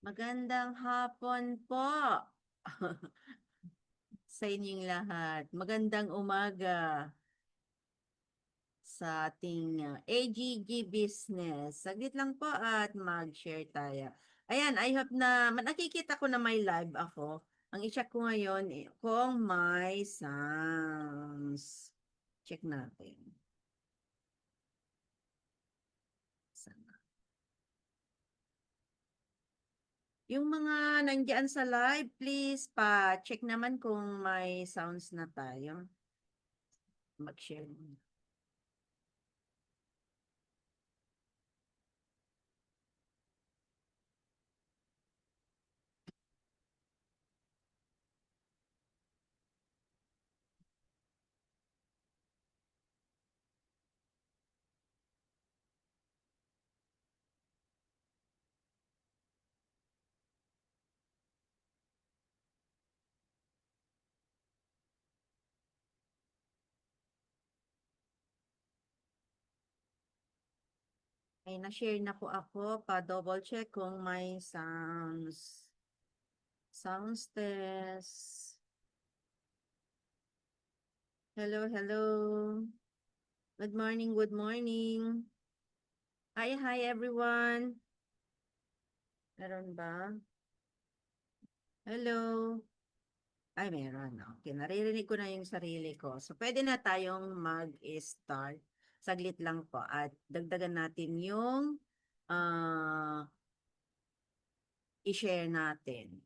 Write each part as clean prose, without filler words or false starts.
Magandang hapon po sa inyong lahat. Magandang umaga sa ating AGG business. Saglit lang po at mag-share tayo. Ayan, I hope na nakikita ko na may live ako. Ang i-check ko ngayon kung may sounds. Check natin. Yung mga nandiyan sa live, please pa-check naman kung may sounds na tayo. Mag-share. Ay, na-share na po ako. Pa-double check kung may sounds. Sounds test. Hello, hello. Good morning, good morning. Hi everyone. Meron ba? Hello. Ay, meron. Okay, naririnig ko na yung sarili ko. So, pwede na tayong mag-start. Saglit lang po. At dagdagan natin yung i-share natin.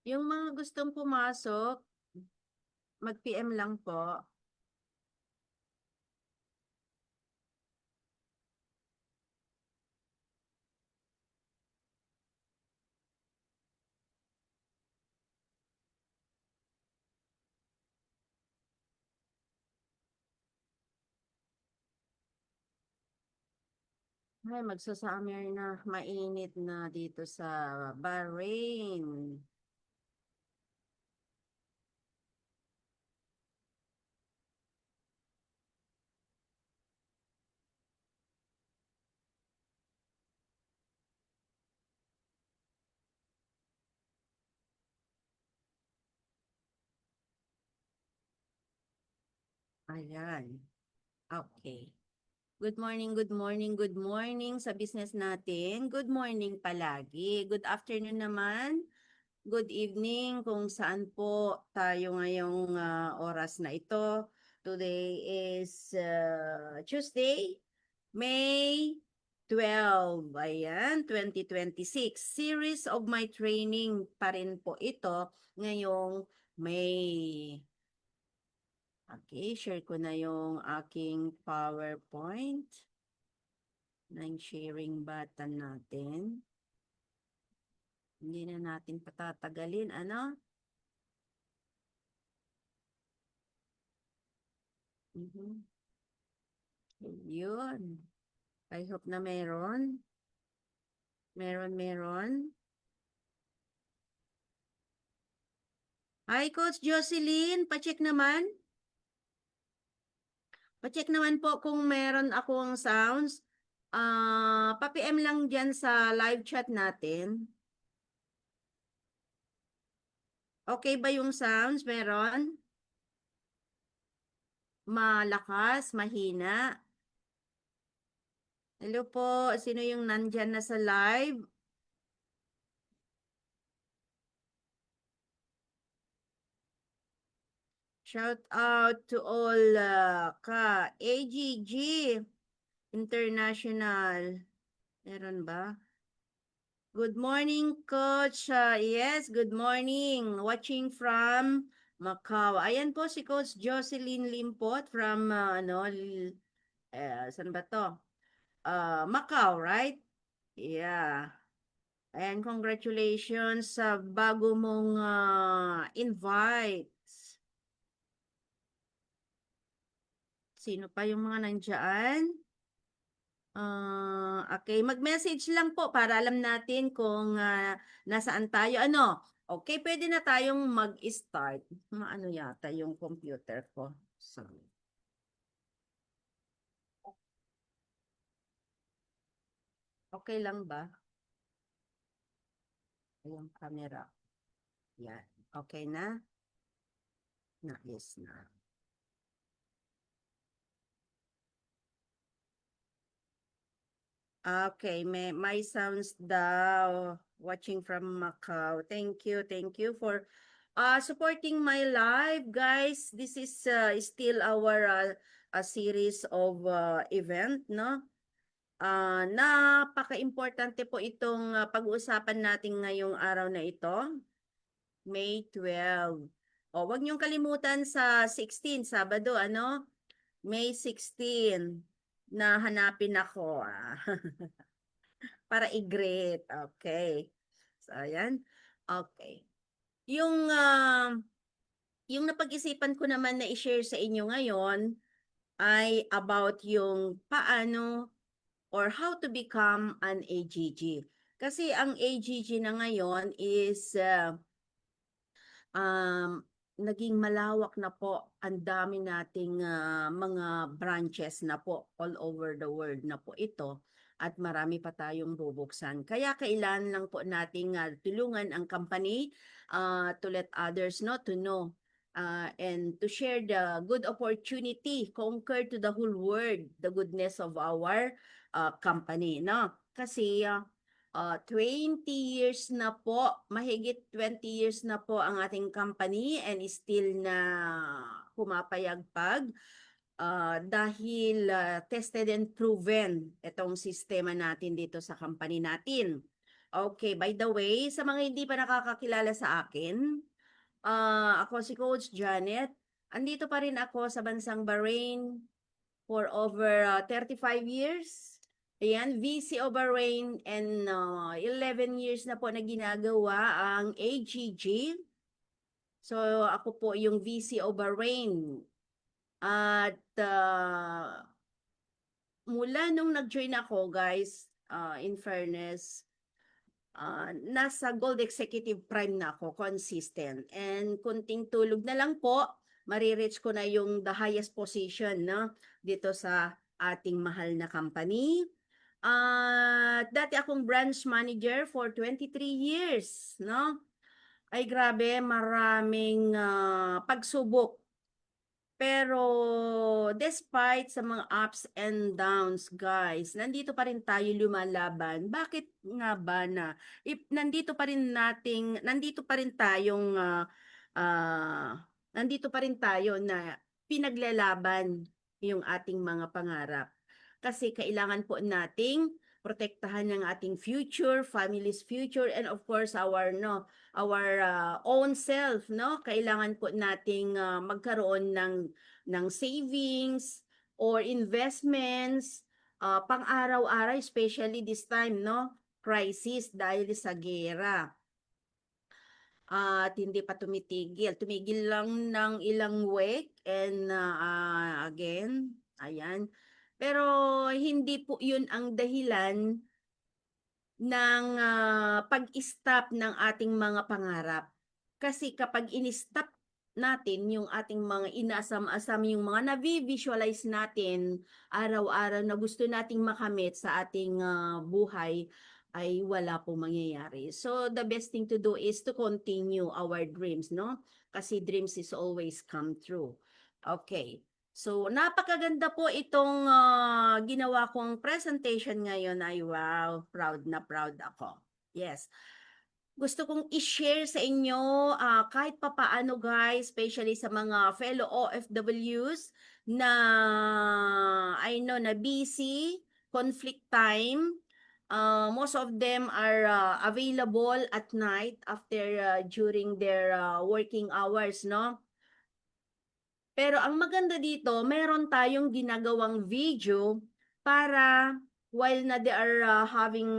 Yung mga gustong pumasok, mag-PM lang po. Ay, magsa-summer na. Mainit na dito sa Bahrain. Ayan. Okay. Good morning, good morning, good morning sa business natin. Good morning palagi. Good afternoon naman. Good evening kung saan po tayo ngayong oras na ito. Today is Tuesday, May 12. Ayan, 2026. Series of my training pa rin po ito ngayong May. Okay, share ko na yung aking PowerPoint ng sharing button natin. Hindi na natin patatagalin, ano? Yun. I hope na meron. Meron. Hi, Coach Jocelyn. Pacheck naman. Pacheck naman po kung meron akong sounds. Pa-PM lang dyan sa live chat natin. Okay ba yung sounds? Meron? Malakas? Mahina? Hello po. Sino yung nandyan na sa live? Shout out to all ka AGG International. Meron ba? Good morning, Coach. Yes, good morning. Watching from Macau. Ayan po si Coach Jocelyn Limpot from, saan ba to? Macau, right? Yeah. And congratulations sa bago mong invite. Sino pa yung mga nandiyan? Okay, mag-message lang po para alam natin kung nasaan tayo. Ano? Okay, pwede na tayong mag-start. Maano yata yung computer ko. Sorry. Okay lang ba? Yung camera. Yan. Okay na? Yes na. Okay, my sounds daw. Watching from Macau. Thank you for supporting my live, guys. This is still our a series of event, no? Napaka-importante po itong pag-uusapan natin ngayong araw na ito, May 12. O, wag niyong kalimutan sa 16, Sabado, ano? May 16 na hanapin ako. Para i-greet. Okay. So, ayan. Okay. Yung, yung napag-isipan ko naman na i-share sa inyo ngayon ay about yung paano or how to become an AGG. Kasi ang AGG na ngayon is um, naging malawak na po. Ang dami nating mga branches na po all over the world na po ito at marami pa tayong bubuksan. Kaya kailangan lang po nating tulungan ang company to let others to know and to share the good opportunity conquer to the whole world the goodness of our company, no? Kasi 20 years na po, mahigit 20 years na po ang ating company and still na pumapayagpag dahil tested and proven itong sistema natin dito sa company natin. Okay, by the way, sa mga hindi pa nakakakilala sa akin, ako si Coach Janet. Andito pa rin ako sa bansang Bahrain for over 35 years. Ayan, VC of Bahrain and 11 years na po na ginagawa ang AGG. So ako po yung VC of Bahrain. At mula nung nag-join ako guys, in fairness, nasa Gold Executive Prime na ako, consistent. And kunting tulog na lang po, marireach ko na yung the highest position dito sa ating mahal na company. Dati akong branch manager for 23 years, no? Ay grabe, maraming pagsubok. Pero despite sa mga ups and downs, guys, nandito pa rin tayo lumalaban. Bakit nga ba na nandito pa rin tayong nandito pa rin tayo na pinaglalaban yung ating mga pangarap. Kasi kailangan po nating protektahan ng ating future, family's future, and of course our own self, no? Kailangan po nating magkaroon ng savings or investments pang-araw-araw, especially this time, no? Crisis dahil sa gera. At hindi pa tumitigil. Tumigil lang ng ilang week and again, ayan. Pero hindi po 'yun ang dahilan ng pag-stop ng ating mga pangarap. Kasi kapag in-stop natin yung ating mga inaasam-asam, yung mga navi-visualize natin araw-araw na gusto nating makamit sa ating buhay, ay wala pong mangyayari. So the best thing to do is to continue our dreams, no? Kasi dreams is always come true. Okay. So, napakaganda po itong ginawa kong presentation ngayon ay wow, proud na proud ako. Yes. Gusto kong i-share sa inyo kahit papaano guys, especially sa mga fellow OFWs na I know na busy, conflict time. Most of them are available at night after during their working hours, no? Pero ang maganda dito, meron tayong ginagawang video para while na they are having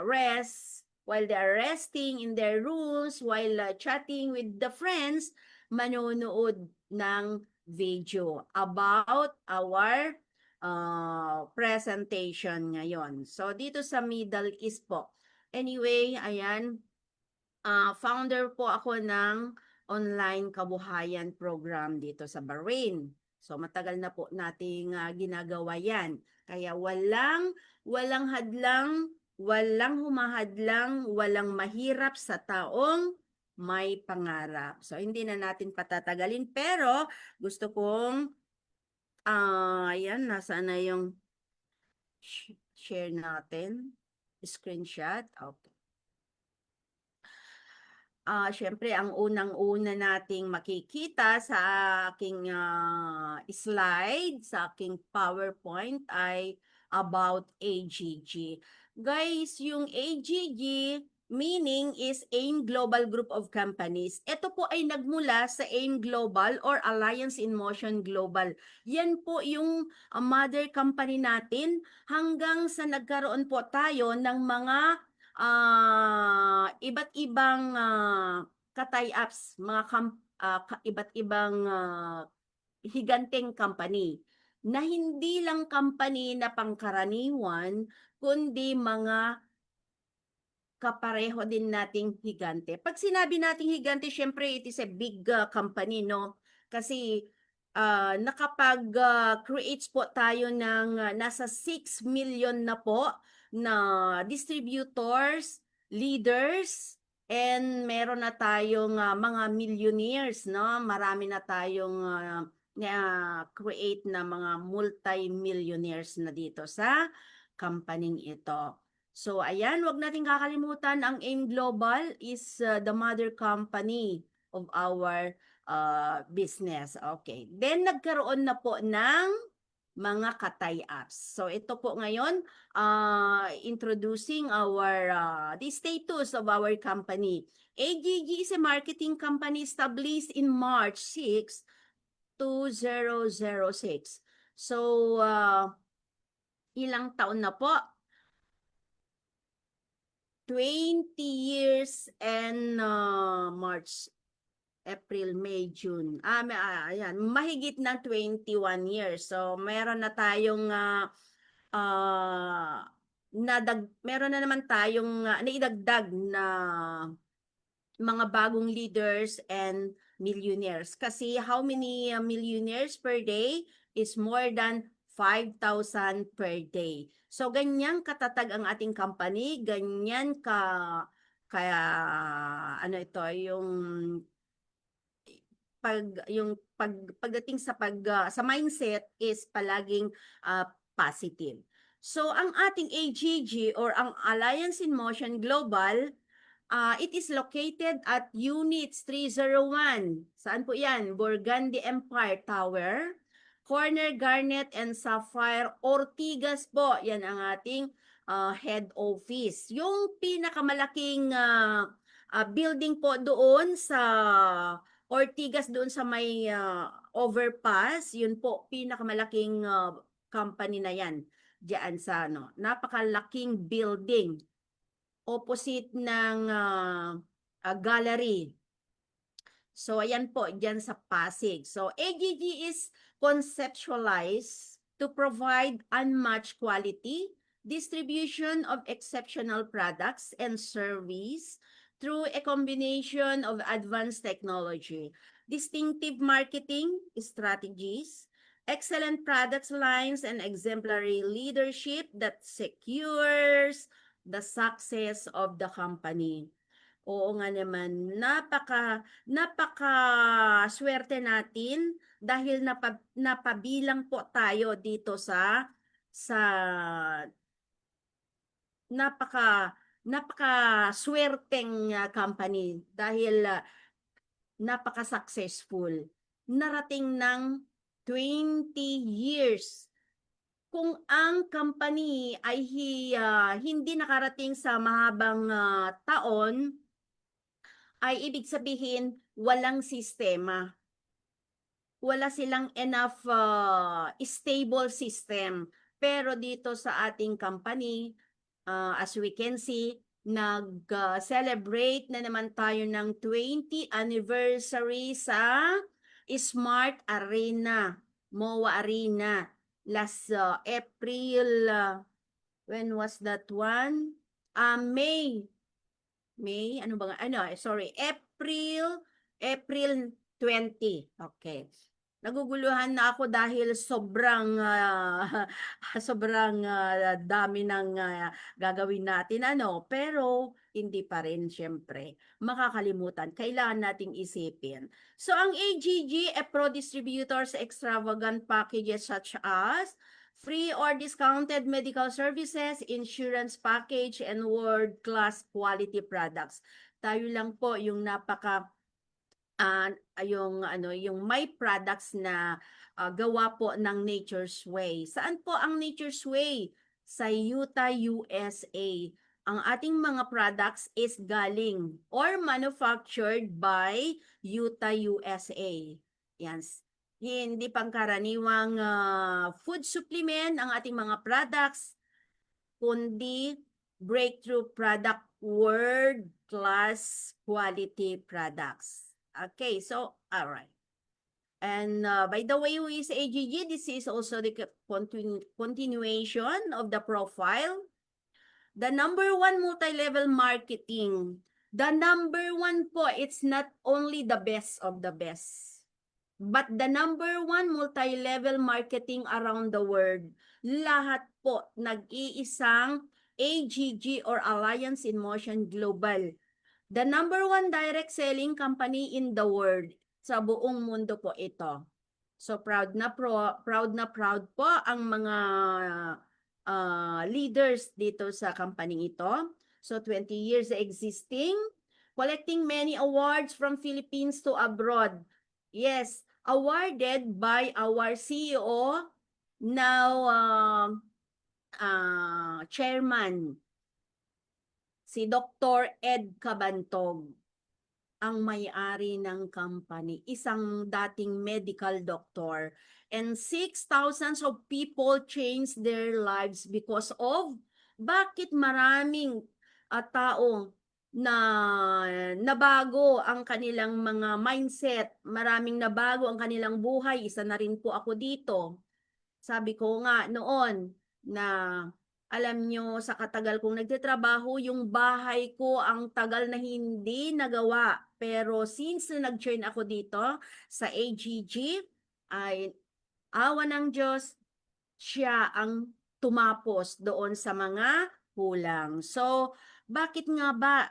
rest, while they are resting in their rooms, while chatting with the friends, manonood ng video about our presentation ngayon. So, dito sa Middle East po. Anyway, ayan, founder po ako ng online kabuhayan program dito sa Bahrain. So, matagal na po nating ginagawa yan. Kaya walang hadlang, walang humahadlang, walang mahirap sa taong may pangarap. So, hindi na natin patatagalin. Pero, gusto kong, ayan, nasaan na yung share natin? Screenshot. Okay. Syempre, ang unang-una nating makikita sa aking slide, sa aking PowerPoint ay about AGG. Guys, yung AGG meaning is AIM Global Group of Companies. Ito po ay nagmula sa AIM Global or Alliance in Motion Global. Yan po yung mother company natin hanggang sa nagkaroon po tayo ng mga iba't ibang ka-tie-ups, mga iba't ibang higanteng company na hindi lang company na pangkaraniwan kundi mga kapareho din nating higante. Pag sinabi nating higante, syempre it is a big company, no? Kasi nakapag-creates po tayo ng nasa 6 million na po na distributors, leaders, and meron na tayong mga millionaires, no? Marami na tayong create na mga multi-millionaires na dito sa company ito. So ayan, wag nating kakalimutan ang AIM Global is the mother company of our business. Okay. Then nagkaroon na po ng mga ka-tie-ups. So ito po ngayon, introducing our the status of our company. AGG is a marketing company established in March 6, 2006. So ilang taon na po? 20 years and March, April, May, June. Ayan, mahigit ng 21 years. So, meron na tayong meron na naman tayong naidagdag na mga bagong leaders and millionaires. Kasi how many millionaires per day is more than 5,000 per day. So ganyan katatag ang ating company, ganyan kaya ano ito yung pagdating sa mindset is palaging positive. So ang ating AGG or ang Alliance in Motion Global, it is located at Units 301. Saan po yan? Burgundy Empire Tower, Corner Garnet and Sapphire, Ortigas po. Yan ang ating head office. Yung pinakamalaking building po doon sa Ortigas, doon sa may overpass, yun po, pinakamalaking company na yan. Diyan sa napakalaking building opposite ng gallery. So, ayan po, dyan sa Pasig. So, AGG is conceptualized to provide unmatched quality, distribution of exceptional products and service through a combination of advanced technology, distinctive marketing strategies, excellent products lines, and exemplary leadership that secures the success of the company. Oo nga naman, napaka swerte natin dahil napabilang po tayo dito sa napaka swerteng company dahil napaka-successful. Narating ng 20 years. Kung ang company ay hindi nakarating sa mahabang taon, ay ibig sabihin walang sistema. Wala silang enough stable system. Pero dito sa ating company, as we can see, nag-celebrate na naman tayo ng 20th anniversary sa Smart Arena, MOA Arena, last April, when was that one? May, ano ba nga, sorry, April 20. Okay. Naguguluhan na ako dahil sobrang sobrang dami ng gagawin natin pero hindi pa rin siyempre makakalimutan. Kailangan nating isipin. So ang AGG, pro distributors extravagant packages such as free or discounted medical services, insurance package, and world-class quality products. Tayo lang po yung yung may products na gawa po ng Nature's Way. Saan po ang Nature's Way? Sa Utah, USA. Ang ating mga products is galing or manufactured by Utah, USA. Yan. Hindi pangkaraniwang food supplement ang ating mga products, kundi breakthrough product, world-class quality products. Okay, so, all right. And by the way, who is AGG? This is also the continuation of the profile. The number one multi-level marketing. The number one po, it's not only the best of the best, but the number one multi-level marketing around the world. Lahat po nag-iisang AGG or Alliance in Motion Global. The number one direct selling company in the world. Sa buong mundo po ito. So proud proud po ang mga leaders dito sa company ito. So 20 years existing, collecting many awards from Philippines to abroad. Yes, awarded by our CEO, now chairman, si Dr. Ed Cabantog, ang may-ari ng company, isang dating medical doctor, and 6,000 of people changed their lives because of bakit maraming tao na nabago ang kanilang mga mindset, maraming nabago ang kanilang buhay. Isa na rin po ako dito. Sabi ko nga noon na alam nyo, sa katagal kong nagtatrabaho, yung bahay ko ang tagal na hindi nagawa. Pero since na nag-join ako dito sa AGG, ay awa ng Diyos, siya ang tumapos doon sa mga kulang. So, bakit nga ba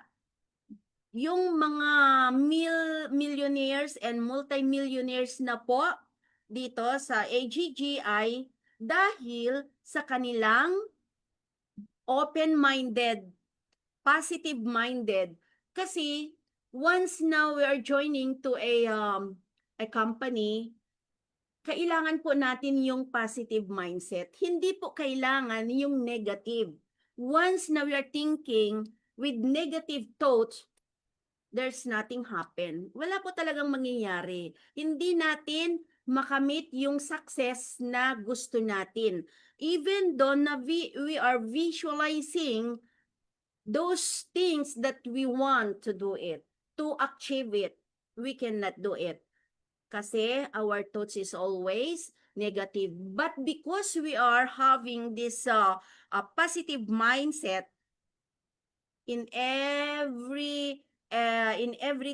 yung mga millionaires and multimillionaires na po dito sa AGG ay dahil sa kanilang open-minded, positive-minded. Kasi once now we are joining to a company, kailangan po natin yung positive mindset. Hindi po kailangan yung negative. Once na we are thinking with negative thoughts, there's nothing happen. Wala po talagang mangyayari. Hindi natin makamit yung success na gusto natin. Even though na we are visualizing those things that we want to do it, to achieve it, we cannot do it. Kasi our thoughts is always negative. But because we are having this positive mindset in every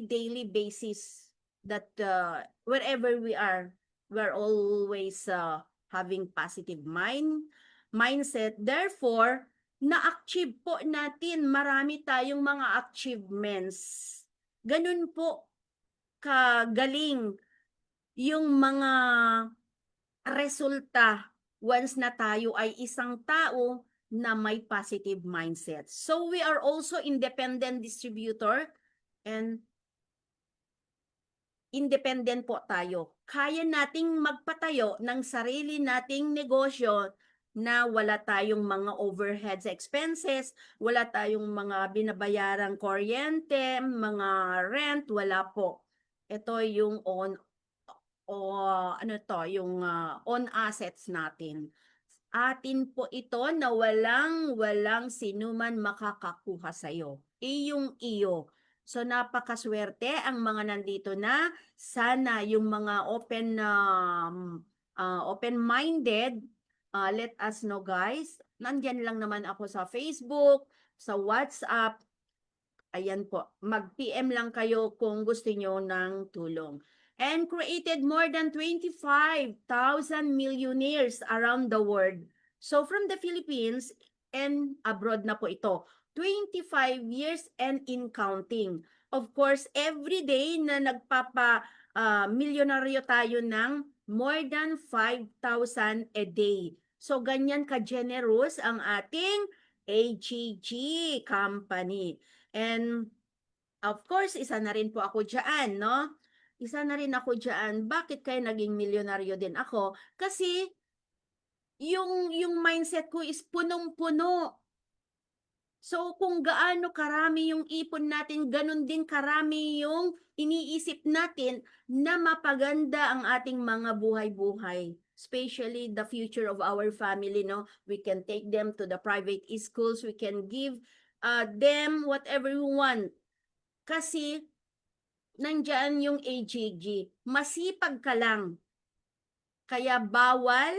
daily basis, that wherever we are, we're always having positive mindset. Therefore, na-achieve po natin, marami tayong mga achievements. Ganun po kagaling yung mga resulta once na tayo ay isang tao na may positive mindset. So we are also independent distributor and independent po tayo. Kaya nating magpatayo ng sarili nating negosyo na wala tayong mga overheads expenses, wala tayong mga binabayarang kuryente, mga rent, wala po. Ito yung on assets natin. Atin po ito na walang sinuman makakakuha sa iyo. Iyong iyo. So napakaswerte ang mga nandito na. Sana yung mga open-minded, let us know guys. Nandyan lang naman ako sa Facebook, sa WhatsApp. Ayan po, mag-PM lang kayo kung gusto nyo ng tulong. And created more than 25,000 millionaires around the world. So from the Philippines and abroad na po ito. 25 years and in counting. Of course, every day na milyonaryo tayo ng more than 5,000 a day. So ganyan ka-generous ang ating AGG company. And of course, isa na rin po ako diyan, no? Isa na rin ako diyan. Bakit kaya naging milyonaryo din ako? Kasi yung mindset ko is punong-puno. So kung gaano karami yung ipon natin, ganun din karami yung iniisip natin na mapaganda ang ating mga buhay-buhay. Especially the future of our family, no? We can take them to the private schools, we can give them whatever we want. Kasi nandiyan yung AGG. Masipag ka lang. Kaya bawal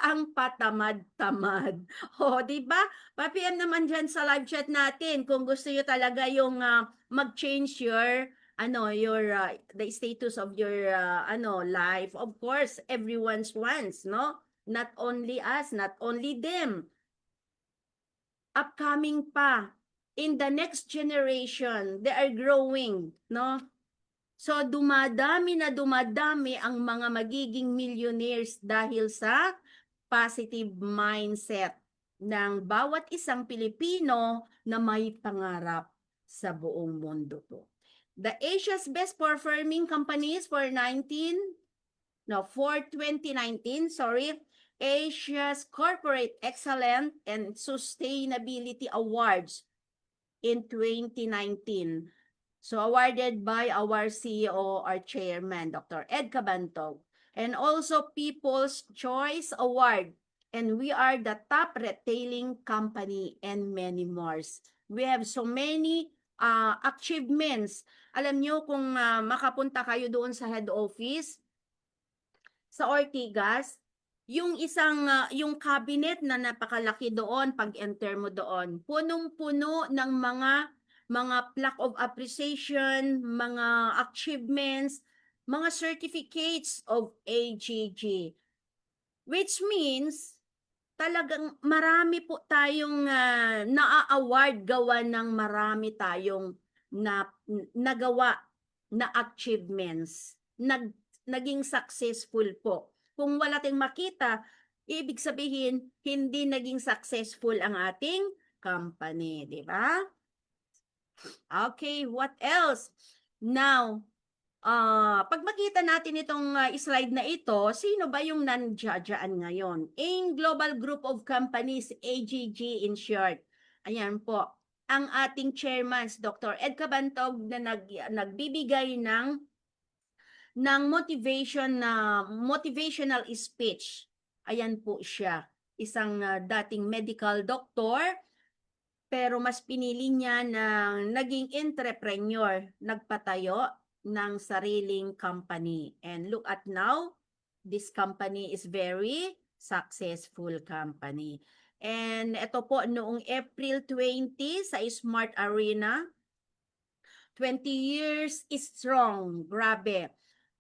ang patamad-tamad. O, di ba? Pa-PM naman dyan sa live chat natin kung gusto niyo talaga yung mag-change your the status of your life. Of course, everyone's wants, no? Not only us, not only them. Upcoming pa. In the next generation, they are growing, no? So dumadami na dumadami ang mga magiging millionaires dahil sa positive mindset ng bawat isang Pilipino na may pangarap sa buong mundo po. The Asia's best performing companies for 2019, Asia's Corporate Excellence and Sustainability Awards in 2019. So awarded by our CEO, our chairman, Dr. Ed Cabantog. And also People's Choice Award. And we are the top retailing company and many more. We have so many achievements. Alam nyo kung makapunta kayo doon sa head office, sa Ortigas, yung yung cabinet na napakalaki doon, pag enter mo doon, punong-puno ng mga plaque of appreciation, mga achievements, mga certificates of AGG. Which means, talagang marami po tayong na-award gawa ng marami tayong nagawa na achievements. Naging successful po. Kung wala tayong makita, ibig sabihin, hindi naging successful ang ating company, di ba? Okay, what else? Now, pag makita natin itong slide na ito, sino ba yung nandiyan ngayon? AIM Global Group of Companies, AGG in short. Ayan po. Ang ating chairman, Dr. Ed Cabantog, na nagbibigay ng motivational speech. Ayan po siya. Isang dating medical doctor, pero mas pinili niya na naging entrepreneur, nagpatayo ng sariling company. And look at now, this company is very successful company. And ito po, noong April 20 sa Smart Arena, 20 years is strong. Grabe.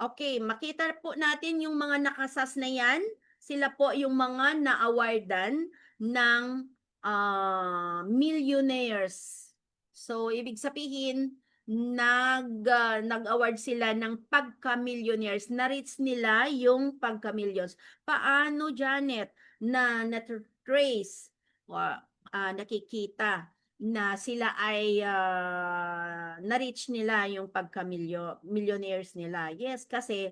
Okay, makita po natin yung mga nakasas na yan. Sila po yung mga na-awardan ng millionaires. So, ibig sabihin, nag-award sila ng pagka-millionaires. Na-reach nila yung pagka-millions. Paano, Janet, na-trace, nakikita na sila ay na-reach nila yung pagka-millionaires nila? Yes, kasi,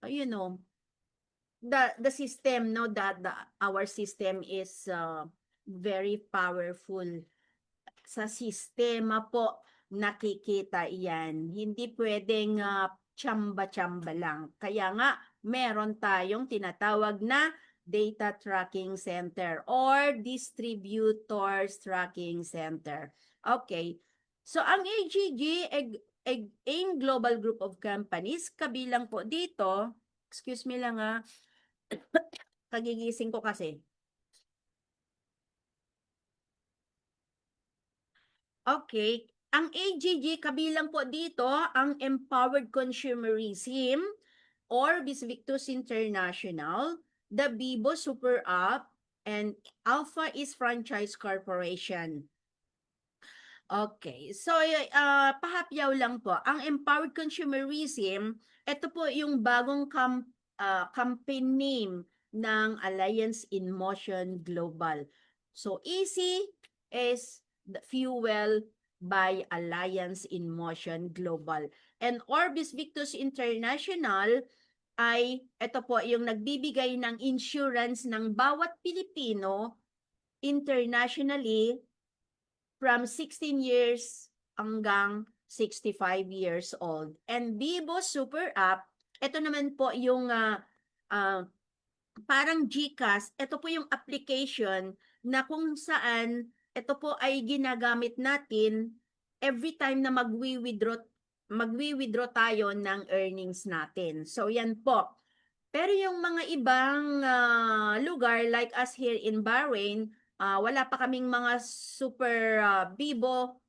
you know, the system, no, our system is very powerful. Sa sistema po nakikita iyan. Hindi pwedeng tsamba-tsamba lang. Kaya nga meron tayong tinatawag na data tracking center or distributors tracking center. Okay. So, ang AGG, AIM Global Group of Companies, kabilang po dito, excuse me lang kagigising ko kasi. Okay, ang AGG, kabilang po dito, ang Empowered Consumerism, Orbis Victus International, the Bibo Super App, and Alpha East Franchise Corporation. Okay. So, pahapyaw lang po. Ang empowered consumerism, ito po yung bagong campaign name ng Alliance in Motion Global. So, easy is the fuel by Alliance in Motion Global. And Orbis Victus International ay ito po yung nagbibigay ng insurance ng bawat Pilipino internationally from 16 years hanggang 65 years old. And Vivo Super App, ito naman po yung parang GCash, ito po yung application na kung saan ito po ay ginagamit natin every time na magwi-withdraw tayo ng earnings natin. So yan po. Pero yung mga ibang lugar like us here in Bahrain, wala pa kaming mga super Bibo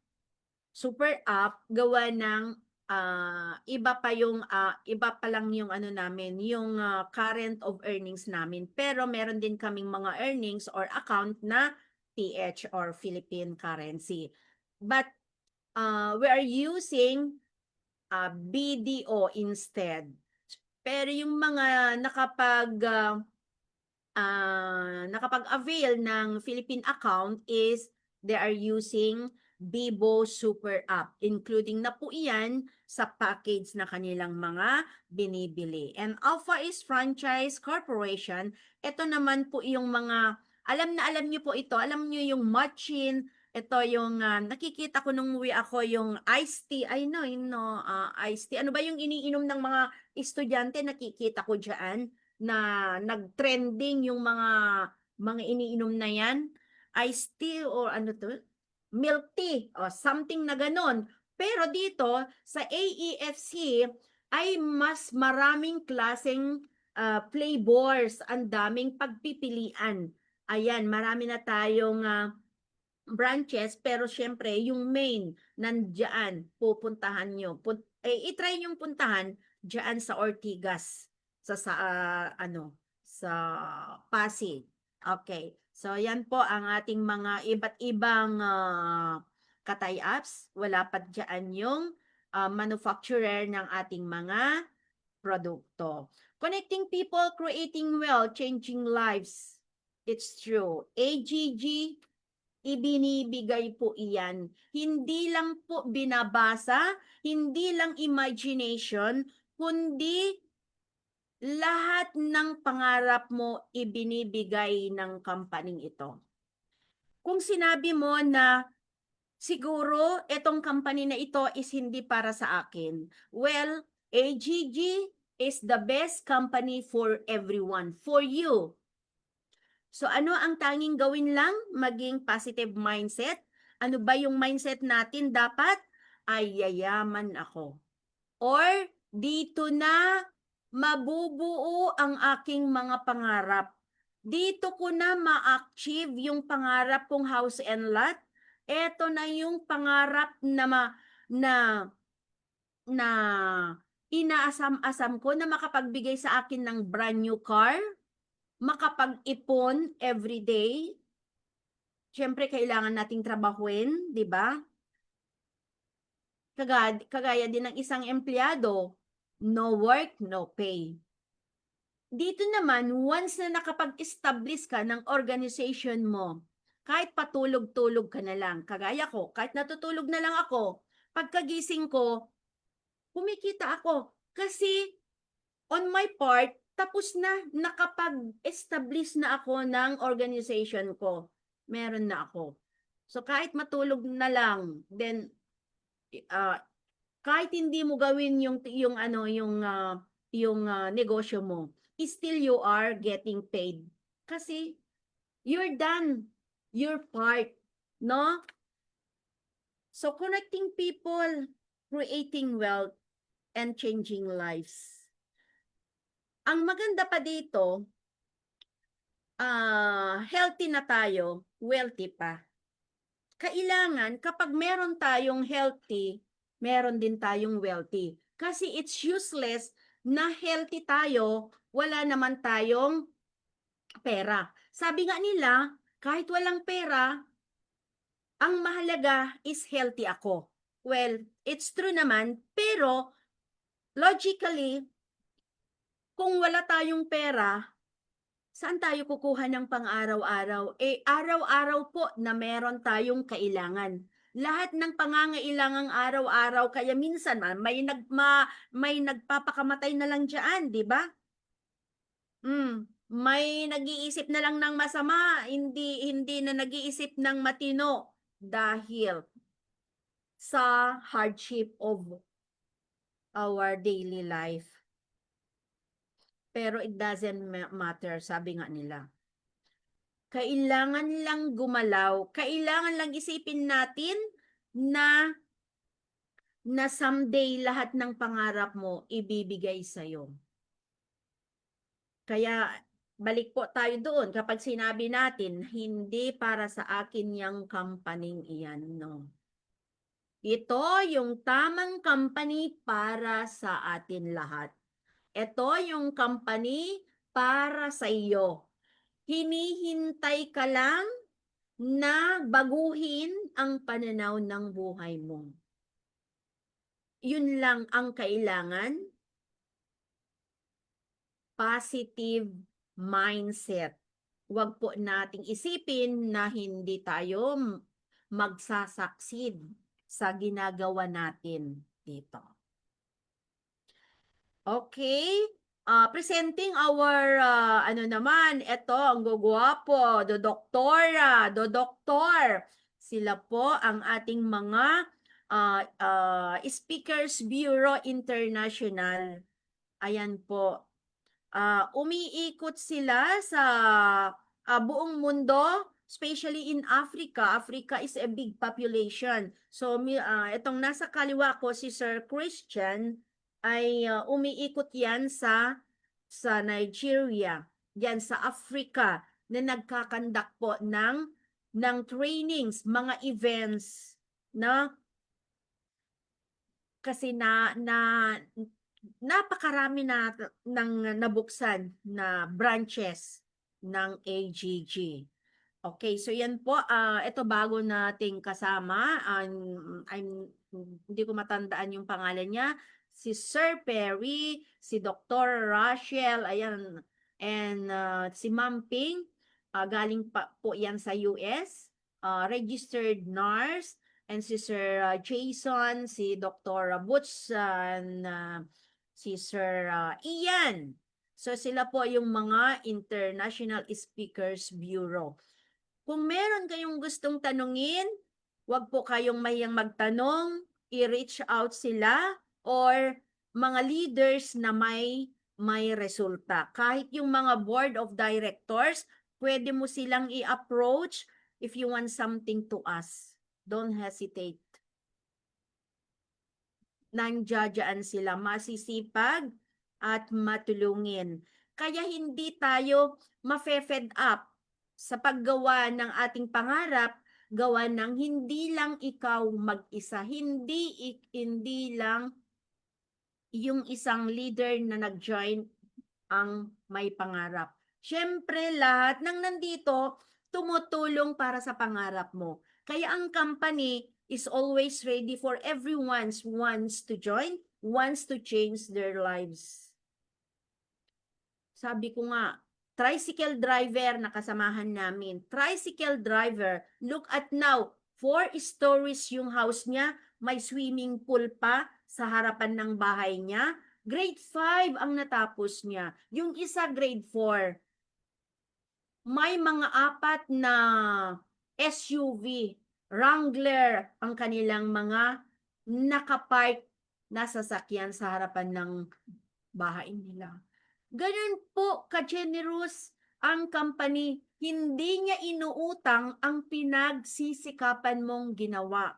super app gawa ng iba pa lang yung ano namin, yung current of earnings namin. Pero meron din kaming mga earnings or account na PH or Philippine currency. But we are using BDO instead. Pero yung mga nakapag-avail ng Philippine account is they are using Bibo Super App, including na po iyan sa package na kanilang mga binibili. And Alpha is Franchise Corporation, ito naman po yung mga, alam niyo po ito, alam niyo yung Machin, ito yung nakikita ko nung uwi ako yung iced tea, I know, iced tea. Ano ba yung iniinom ng mga estudyante, nakikita ko dyan? Na nag-trending yung mga iniinom na yan, iced tea or ano to, milk tea o something na ganon. Pero dito sa AEFC ay mas maraming klaseng flavors, ang daming pagpipilian. Ayan, marami na tayong branches, pero syempre yung main nandiyan, pupuntahan nyo. I-try yung puntahan diyan sa Ortigas sa Pasig. Okay. So yan po ang ating mga iba't ibang katay-apps. Wala pa diyan yung manufacturer ng ating mga produkto. Connecting people, creating wealth, changing lives. It's true. AGG, ibinibigay po iyan. Hindi lang po binabasa, hindi lang imagination, kundi lahat ng pangarap mo ibinibigay ng company ito. Kung sinabi mo na siguro itong company na ito is hindi para sa akin, well, AGG is the best company for everyone, for you. So ano ang tanging gawin lang? Maging positive mindset. Ano ba yung mindset natin dapat? Ay, yayaman ako. Or dito na mabubuo ang aking mga pangarap. Dito ko na ma-achieve yung pangarap kong house and lot. Ito na yung pangarap na na inaasam-asam ko na makapagbigay sa akin ng brand new car, makapag-ipon every day. Siyempre, kailangan nating trabahuin, di ba? Kagaya din ng isang empleyado, no work, no pay. Dito naman, once na nakapag-establish ka ng organization mo, kahit patulog-tulog ka na lang, kagaya ko, kahit natutulog na lang ako, pagkagising ko, kumikita ako. Kasi on my part, tapos na, nakapag-establish na ako ng organization ko. Meron na ako. So kahit matulog na lang, then kahit hindi mo gawin yung negosyo mo, still you are getting paid. Kasi you're done your part, no? So connecting people, creating wealth, and changing lives. Ang maganda pa dito, healthy na tayo, wealthy pa. Kailangan kapag meron tayong healthy, meron din tayong wealthy. Kasi it's useless na healthy tayo, wala naman tayong pera. Sabi nga nila, kahit walang pera, ang mahalaga is healthy ako. Well, it's true naman, pero logically, kung wala tayong pera, saan tayo kukuha ng pang-araw-araw? Araw-araw po na meron tayong kailangan. Lahat ng pangangailangang araw-araw, kaya minsan may nagpapakamatay na lang diyan, 'di ba? May nag-iisip na lang ng masama, hindi na nag-iisip ng matino dahil sa hardship of our daily life. Pero it doesn't matter, sabi nga nila. Kailangan lang gumalaw, kailangan lang isipin natin na someday lahat ng pangarap mo ibibigay sa'yo. Kaya balik po tayo doon kapag sinabi natin, hindi para sa akin yung company iyan, no. Ito yung tamang company para sa atin lahat. Ito yung company para sa iyo. Hinihintay ka lang na baguhin ang pananaw ng buhay mo. Yun lang ang kailangan. Positive mindset. Huwag po nating isipin na hindi tayo magsasucceed sa ginagawa natin dito. Okay, presenting our ito ang gugwapo, do doktor. Sila po ang ating mga Speakers Bureau International. Ayan po. Umiikot sila sa buong mundo, especially in Africa. Africa is a big population. So itong nasa kaliwa ko si Sir Christian ay umiikot yan sa Nigeria, yan sa Africa, na nagkakandak po ng trainings, mga events, na kasi napakarami na ng nabuksan na branches ng AGG. Okay, so yan po, ito bago nating kasama, hindi ko matandaan yung pangalan niya, si Sir Perry, si Dr. Rachel, ayan, and si Ma'am Ping, galing pa po yan sa US, registered nurse, and si Sir Jason, si Dr. Butch, and si Sir Ian. So sila po yung mga International Speakers Bureau. Kung meron kayong gustong tanungin, wag po kayong mahiyang magtanong, i-reach out sila or mga leaders na may resulta. Kahit yung mga board of directors, pwede mo silang i-approach if you want something to ask. Don't hesitate. Nandiyan sila, masisipag at matulungin. Kaya hindi tayo ma-fed up sa paggawa ng ating pangarap, gawa ng hindi lang ikaw mag-isa, hindi lang yung isang leader na nag-join ang may pangarap. Siyempre, lahat ng nandito tumutulong para sa pangarap mo. Kaya ang company is always ready for everyone wants to join, wants to change their lives. Sabi ko nga, tricycle driver na kasamahan namin. Tricycle driver, look at now, 4 stories yung house niya, may swimming pool pa sa harapan ng bahay niya. Grade 5 ang natapos niya. Yung isa grade 4. May mga 4 na SUV, Wrangler ang kanilang mga nakapark na sasakyan sa harapan ng bahay nila. Ganun po ka-generous ang company. Hindi niya inuutang ang pinagsisikapan mong ginawa.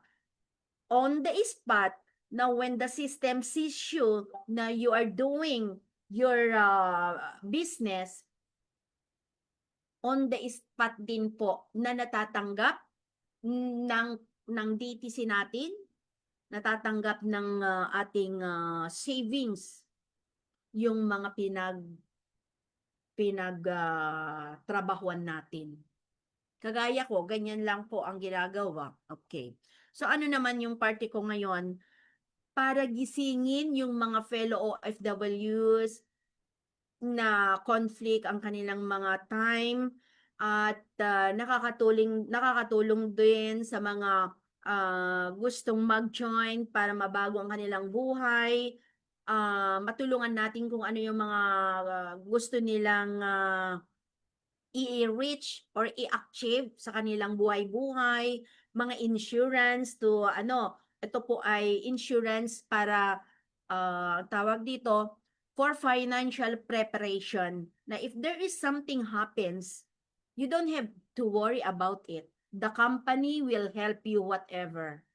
on the spot, na when the system sees you na you are doing your business, on the spot din po na natatanggap ng DTC natin, natatanggap ng ating savings yung mga trabahuan natin. Kagaya ko, ganyan lang po ang ginagawa. Okay. So ano naman yung party ko ngayon? Para gisingin yung mga fellow OFWs na conflict ang kanilang mga time at nakakatulong din sa mga gustong mag-join para mabago ang kanilang buhay. Matulungan natin kung ano yung mga gusto nilang i-reach or i-achieve sa kanilang buhay-buhay, mga insurance to ito po ay insurance para tawag dito, for financial preparation, na if there is something happens, you don't have to worry about it. The company will help you whatever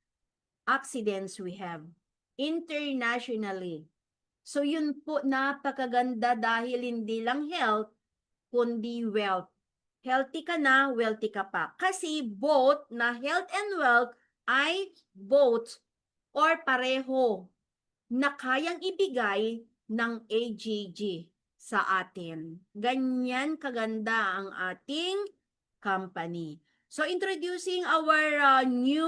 accidents we have internationally. So yun po, napakaganda dahil hindi lang health, kundi wealth. Healthy ka na, wealthy ka pa. Kasi both na health and wealth ay both or pareho na kayang ibigay ng AGG sa atin. Ganyan kaganda ang ating company. So introducing our new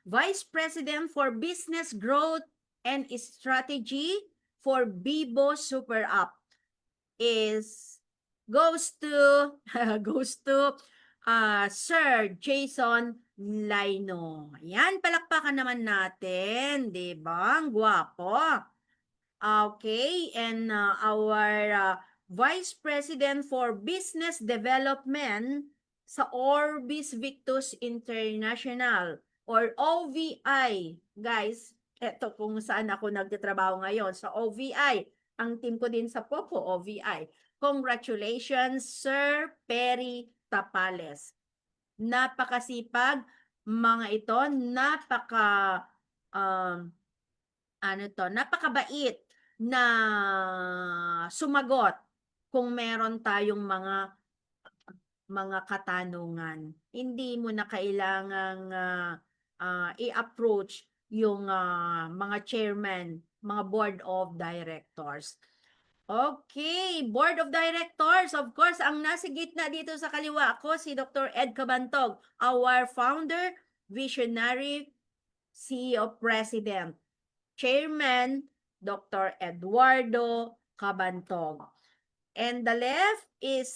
Vice President for Business Growth and Strategy for Bibo Super App goes to Sir Jason Laino. Yan, palakpakan naman natin, 'di ba? Ang gwapo. Okay, and our Vice President for Business Development sa Orbis Victus International or OVI. Guys, eto kung saan ako nagtatrabaho ngayon, sa OVI. Ang team ko din sa Popo, OVI. Congratulations, Sir Perry Tapales. Napakasipag mga ito, napakabait na sumagot kung meron tayong mga katanungan. Hindi mo na kailangang i-approach yung mga chairman, mga board of directors. Okay, board of directors, of course, ang nasa gitna dito sa kaliwa ko, si Dr. Ed Cabantog, our founder, visionary, CEO, President. Chairman, Dr. Eduardo Cabantog. And the left is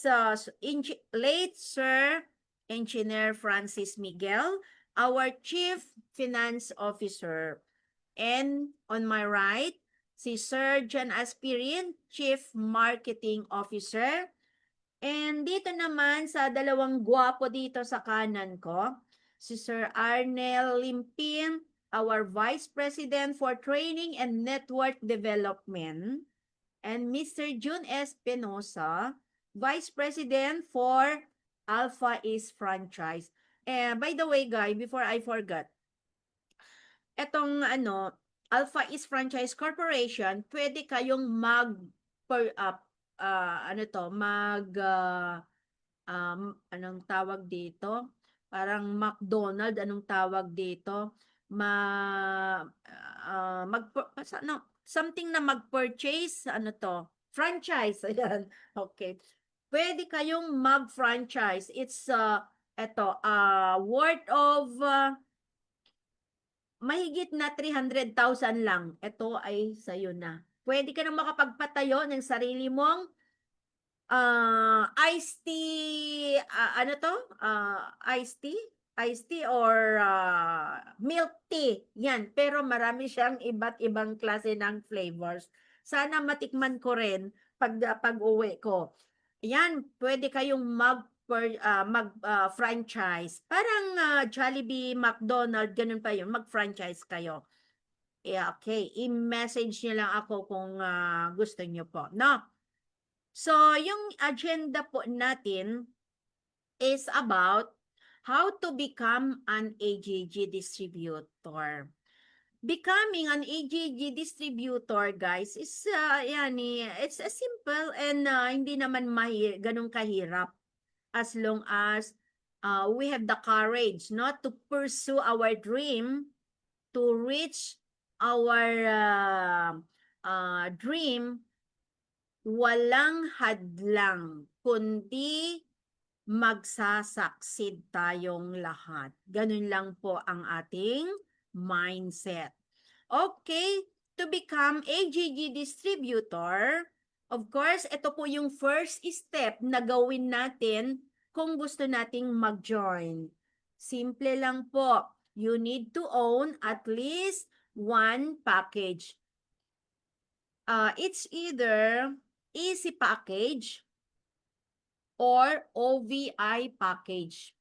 late Sir Engineer Francis Miguel, our Chief Finance Officer. And on my right, si Sir John Aspirin, Chief Marketing Officer. And dito naman sa dalawang gwapo dito sa kanan ko, si Sir Arnel Limpin, our Vice President for Training and Network Development. And Mr. June Espinosa, Vice President for Alpha East Franchise. And by the way, guys, before I forgot, etong Alpha East Franchise Corporation, pwede kayong anong tawag dito? Parang McDonald, anong tawag dito? Something na mag-purchase, franchise, ayan. Okay. Pwede kayong mag-franchise. It's worth of mahigit na 300,000 lang. Ito ay sa'yo na. Pwede ka na makapagpatayo ng sarili mong iced tea, iced tea or milk tea. Yan, pero marami siyang iba't ibang klase ng flavors. Sana matikman ko rin pag-uwi ko. Yan, pwede kayong mag-franchise. Parang Jollibee, McDonald's, ganun pa yun. Mag-franchise kayo. Yeah, okay. I-message nyo lang ako kung gusto nyo po. No? So, yung agenda po natin is about How to become an AGG distributor. Becoming an AGG distributor, guys, is it's a simple and hindi naman ganun kahirap as long as we have the courage not to pursue our dream, to reach our dream. Walang hadlang kundi magsasaksid tayong lahat. Ganun lang po ang ating mindset. Okay, to become AGG distributor, of course, ito po yung first step na gawin natin kung gusto nating mag-join. Simple lang po. You need to own at least one package. It's either easy package or OVI package.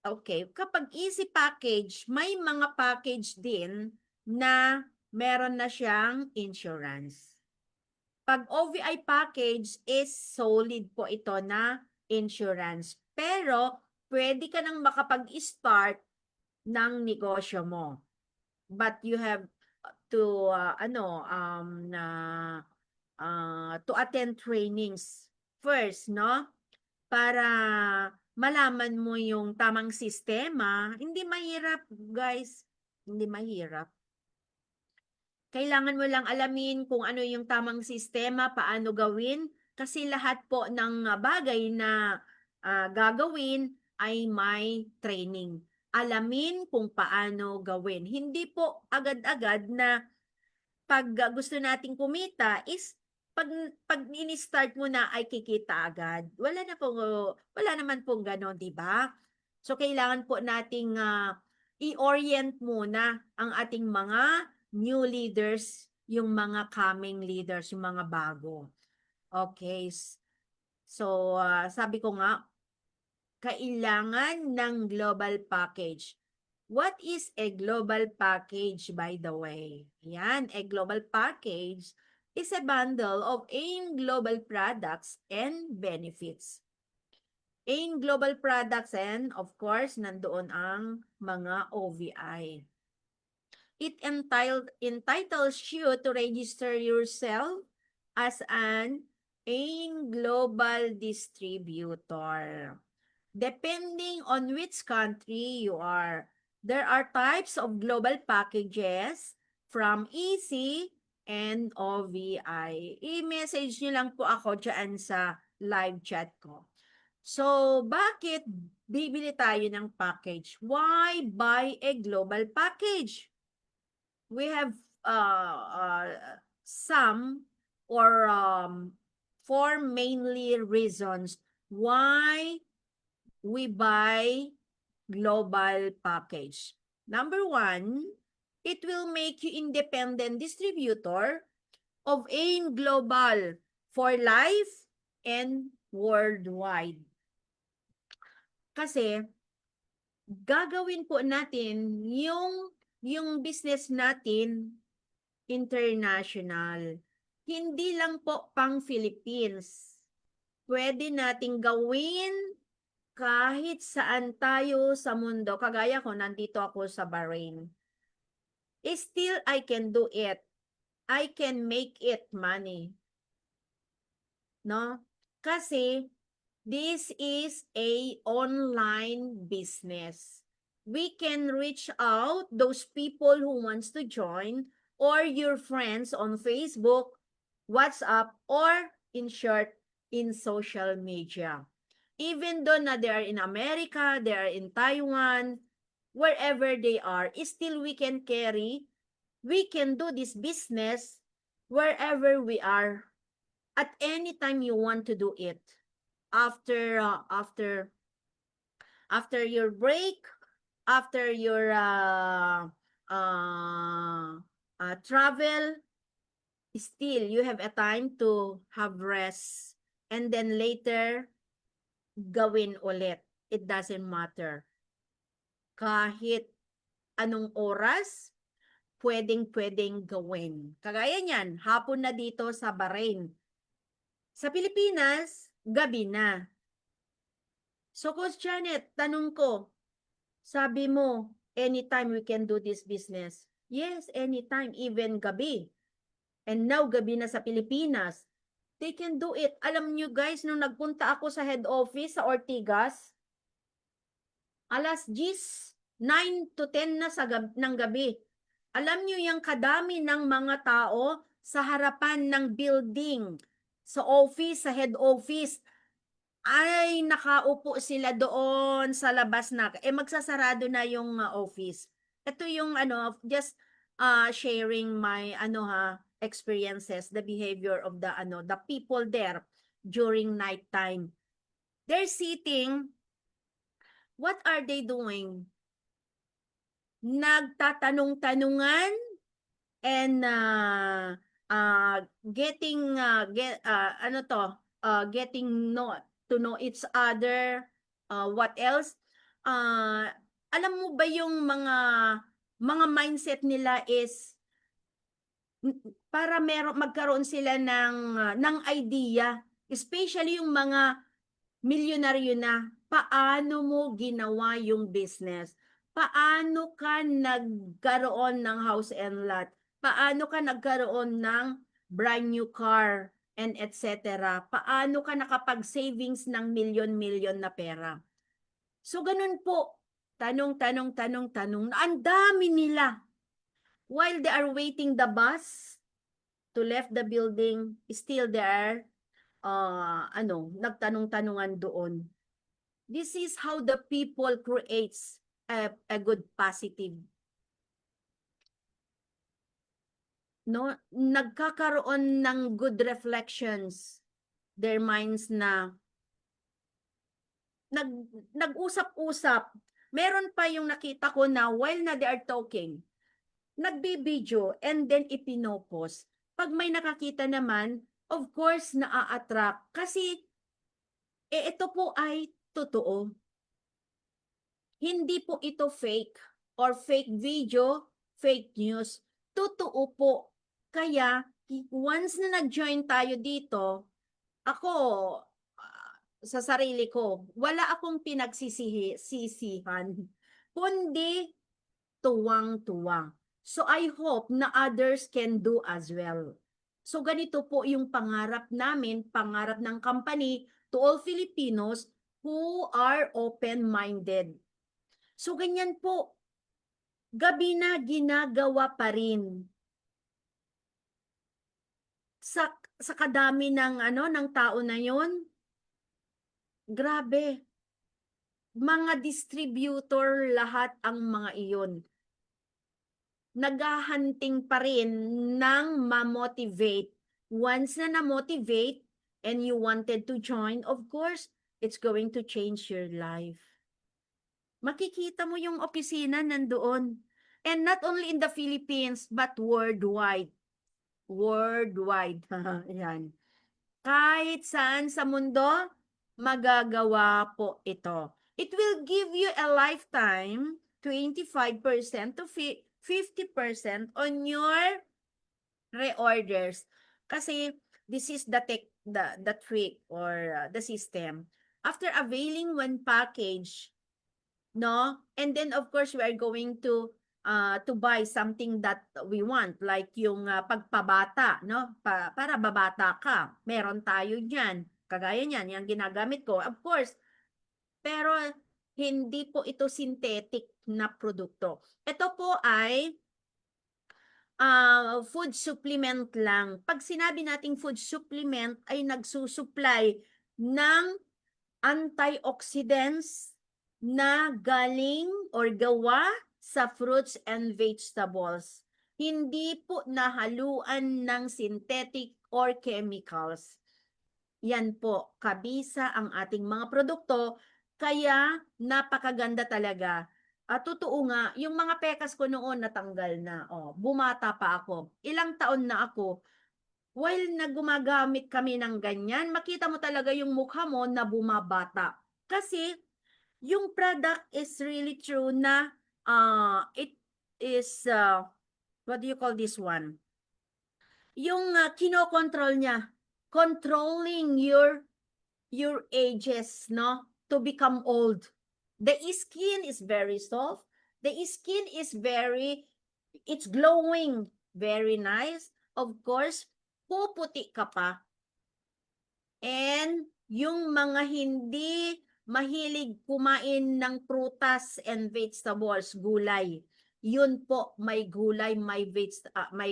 Okay, kapag easy package, may mga package din na meron na siyang insurance. Pag OVI package is solid po ito na insurance. Pero pwede ka nang makapag-start ng negosyo mo. But you have to to attend trainings first, no? Para malaman mo yung tamang sistema. Hindi mahirap, guys. Hindi mahirap. Kailangan mo lang alamin kung ano yung tamang sistema, paano gawin. Kasi lahat po ng bagay na gagawin ay may training. Alamin kung paano gawin. Hindi po agad-agad na pag gusto nating kumita is pag ini-start mo na ay kikita agad. Wala naman pong gano'n, 'di ba? So kailangan po nating i-orient muna ang ating mga new leaders, yung mga coming leaders, yung mga bago. Okay. So sabi ko nga, kailangan ng global package. What is a global package, by the way? Yan, a global package is a bundle of AIM global products and benefits. AIM global products and, of course, nandoon ang mga OVI. It entitles you to register yourself as an AIM global distributor. Depending on which country you are, there are types of global packages from EC and OVI. I-message nyo lang po ako dyan sa live chat ko. So, bakit bibili tayo ng package? Why buy a global package? We have some or 4 mainly reasons why we buy global package. Number 1, it will make you independent distributor of AIM Global for life and worldwide. Kasi gagawin po natin yung business natin international. Hindi lang po pang Philippines. Pwede nating gawin kahit saan tayo sa mundo. Kagaya ko, nandito ako sa Bahrain. Still, I can do it. I can make it money. No? Kasi, this is a online business. We can reach out those people who wants to join or your friends on Facebook, WhatsApp, or in short, in social media. Even though na they are in America, they are in Taiwan, wherever they are, still we can do this business wherever we are at any time you want to do it. After your break, after your travel, still you have a time to have rest, and then later gawin ulit. It doesn't matter. Kahit anong oras, pwedeng gawin. Kagaya niyan, hapon na dito sa Bahrain. Sa Pilipinas, gabi na. So, Coach Janet, tanong ko, sabi mo, anytime we can do this business. Yes, anytime, even gabi. And now, gabi na sa Pilipinas. They can do it. Alam nyo guys, nung nagpunta ako sa head office sa Ortigas, alas 10, 9 to 10 na ng gabi. Alam nyo yung kadami ng mga tao sa harapan ng building, sa office, sa head office, ay nakaupo sila doon sa labas na. Magsasarado na yung office. Ito yung just sharing my experiences, the behavior of the people there during night time. They're sitting. What are they doing? Nagtatanong-tanungan and getting to know each other. What else? Alam mo ba yung mga mindset nila is para magkaroon sila ng idea, especially yung mga milyonaryo na, paano mo ginawa yung business? Paano ka nagkaroon ng house and lot? Paano ka nagkaroon ng brand new car and etc. Paano ka nakapag-savings ng milyon-milyon na pera? So ganun po, tanong. Ang dami nila. While they are waiting the bus to left the building, still there nagtanong-tanungan doon. This is how the people creates a good positive. No, nagkakaroon ng good reflections their minds na nag-usap-usap. Meron pa yung nakita ko na while na they are talking, nagbi-video and then ipinopost. Pag may nakakita naman, of course, naa-attract. Kasi, ito po ay totoo. Hindi po ito fake or fake video, fake news. Totoo po. Kaya, once na nag-join tayo dito, ako, sa sarili ko, wala akong pinagsisihan, kundi tuwang-tuwa. So I hope na others can do as well. So ganito po yung pangarap namin, pangarap ng company to all Filipinos who are open-minded. So ganyan po, gabi na ginagawa pa rin. Sa kadami ng tao na yon, grabe. Mga distributor lahat ang mga iyon. Naghahunting pa rin ng ma-motivate. Once na na-motivate and you wanted to join, of course, it's going to change your life. Makikita mo yung opisina nandoon. And not only in the Philippines, but worldwide. Worldwide. Yan. Kahit saan sa mundo, magagawa po ito. It will give you a lifetime 25% to 50% on your reorders. Kasi this is the trick or the system. After availing one package, no? And then of course we are going to buy something that we want, like yung pagpabata, no? Para babata ka. Meron tayo diyan. Kagaya niyan, yung ginagamit ko. Of course, pero hindi po ito synthetic na produkto. Ito po ay food supplement lang. Pag sinabi nating food supplement, ay nagsusupply ng antioxidants na galing or gawa sa fruits and vegetables. Hindi po nahaluan ng synthetic or chemicals. Yan po, kabisa ang ating mga produkto, kaya napakaganda talaga. At totoo nga, yung mga pekas ko noon natanggal na. Bumata pa ako. Ilang taon na ako. While na gumagamit kami ng ganyan, makita mo talaga yung mukha mo na bumabata. Kasi yung product is really true na it is, what do you call this one? Yung kinokontrol niya, controlling your ages, no? to become old. The skin is very soft. The skin is it's glowing. Very nice. Of course, puputi ka pa. And yung mga hindi mahilig kumain ng prutas and vegetables, gulay. Yun po, may gulay, may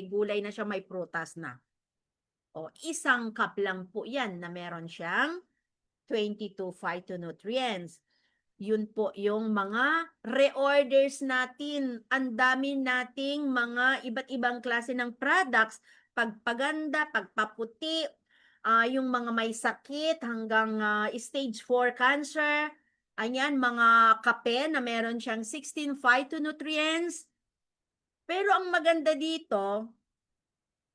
gulay na siya, may prutas na. O, isang cup lang po yan na meron siyang 22 phytonutrients. Yun po yung mga reorders natin. Ang dami nating mga iba't ibang klase ng products, pagpaganda, pagpaputi, yung mga may sakit hanggang stage 4 cancer. Ayan, mga kape na meron siyang 16 phytonutrients. Pero ang maganda dito,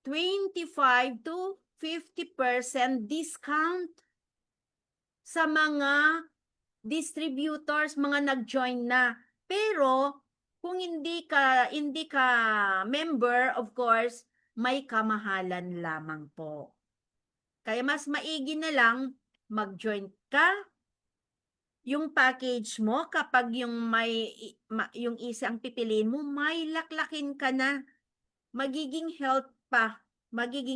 25 to 50% discount sa mga distributors, mga nag-join na. Pero kung hindi ka member, of course, may kamahalan lamang po. Kaya mas maigi na lang mag-join ka. Yung package mo, kapag yung yung isang pipiliin mo, may laklakin ka na. Magiging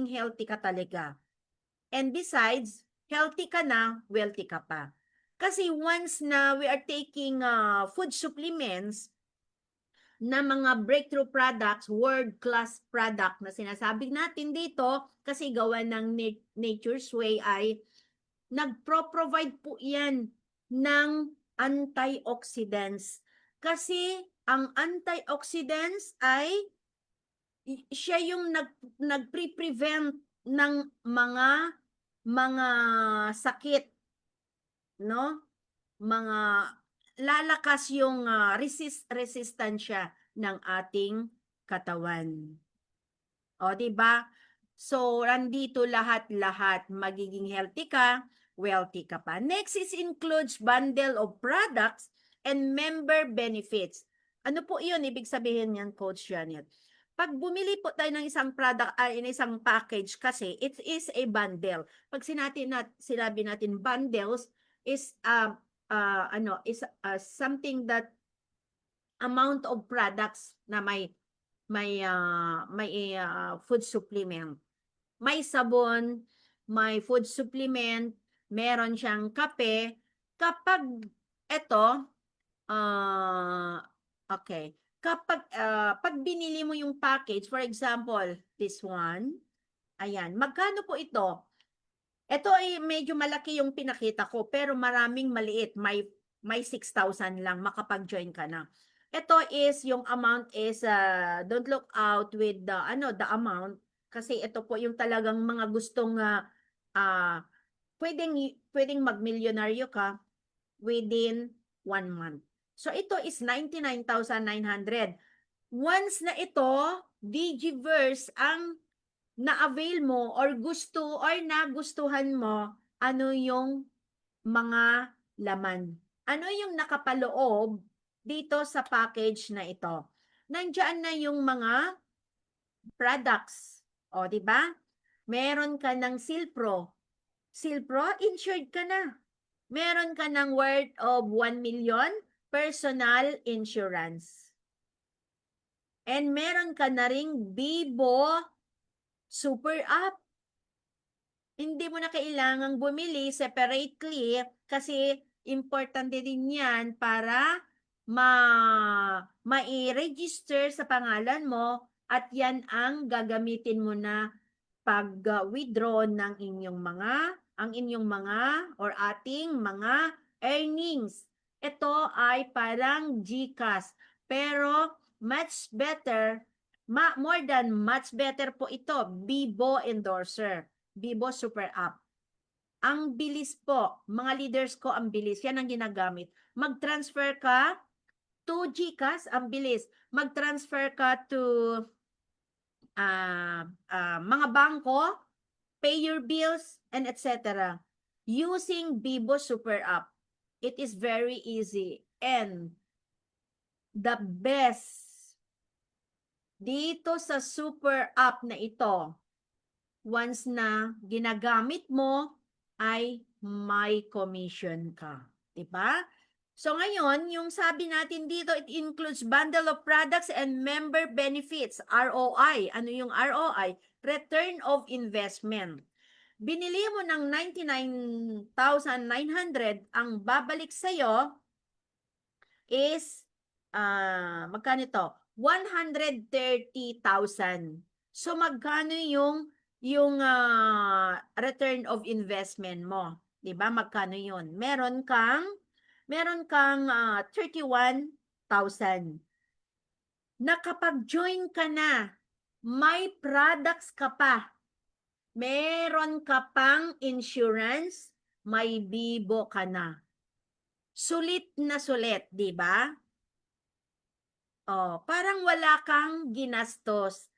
healthy ka talaga. And besides, healthy ka na, wealthy ka pa. Kasi once na we are taking food supplements na mga breakthrough products, world-class product na sinasabi natin dito, kasi gawa ng Nature's Way ay nagpro-provide po yan ng antioxidants. Kasi ang antioxidants ay siya yung nagpre-prevent ng mga sakit, no? Mga lalakas yung resistensya ng ating katawan. O, di ba? So, nandito lahat-lahat. Magiging healthy ka, wealthy ka pa. Next is includes bundle of products and member benefits. Ano po yun? Ibig sabihin yan, Coach Janet. Pag bumili po tayo ng isang product, isang package kasi, it is a bundle. Pag sinabi natin bundles, is something that amount of products na may food supplement. May sabon, may food supplement, meron siyang kape. Kapag pag binili mo yung package, for example, this one, ayan, magkano po ito? Ito ay medyo malaki yung pinakita ko, pero maraming maliit. May 6,000 lang, makapag-join ka na. Ito is, yung amount is, don't look out with the amount, kasi ito po yung talagang mga gustong, pwedeng mag-milyonaryo ka within 1 month. So, ito is 99,900. Once na ito, Digiverse ang na-avail mo or nagustuhan mo, ano yung mga laman? Ano yung nakapaloob dito sa package na ito? Nandiyan na yung mga products. O, di ba? Meron ka ng Silpro. Silpro, insured ka na. Meron ka ng worth of 1 million personal insurance. And meron ka na ring Bibo Super App. Hindi mo na kailangang bumili separately kasi importante din yan para ma-register sa pangalan mo at yan ang gagamitin mo na pag-withdraw ng inyong mga or ating mga earnings. Ito ay parang GCash, pero much better, more than much better po ito, Bibo Endorser, Bibo Super App. Ang bilis po, mga leaders ko, ang bilis. Yan ang ginagamit. Mag-transfer ka to GCash, ang bilis. Mag-transfer ka to mga bangko, pay your bills, and etc. Using Bibo Super App. It is very easy. And the best dito sa Super App na ito, once na ginagamit mo, ay may commission ka. 'Diba? So ngayon, yung sabi natin dito, it includes bundle of products and member benefits, ROI. Ano yung ROI? Return of investment. Binili mo ng 99,900, ang babalik sa'yo is, magkano ito? 130,000. So magkano yung return of investment mo? 'Di ba? Magkano 'yun? Meron kang 31,000. Nakapag-join ka na, may products ka pa, meron ka pang insurance, may bibo ka na. Sulit na sulit, 'di ba? Oh, parang wala kang ginastos.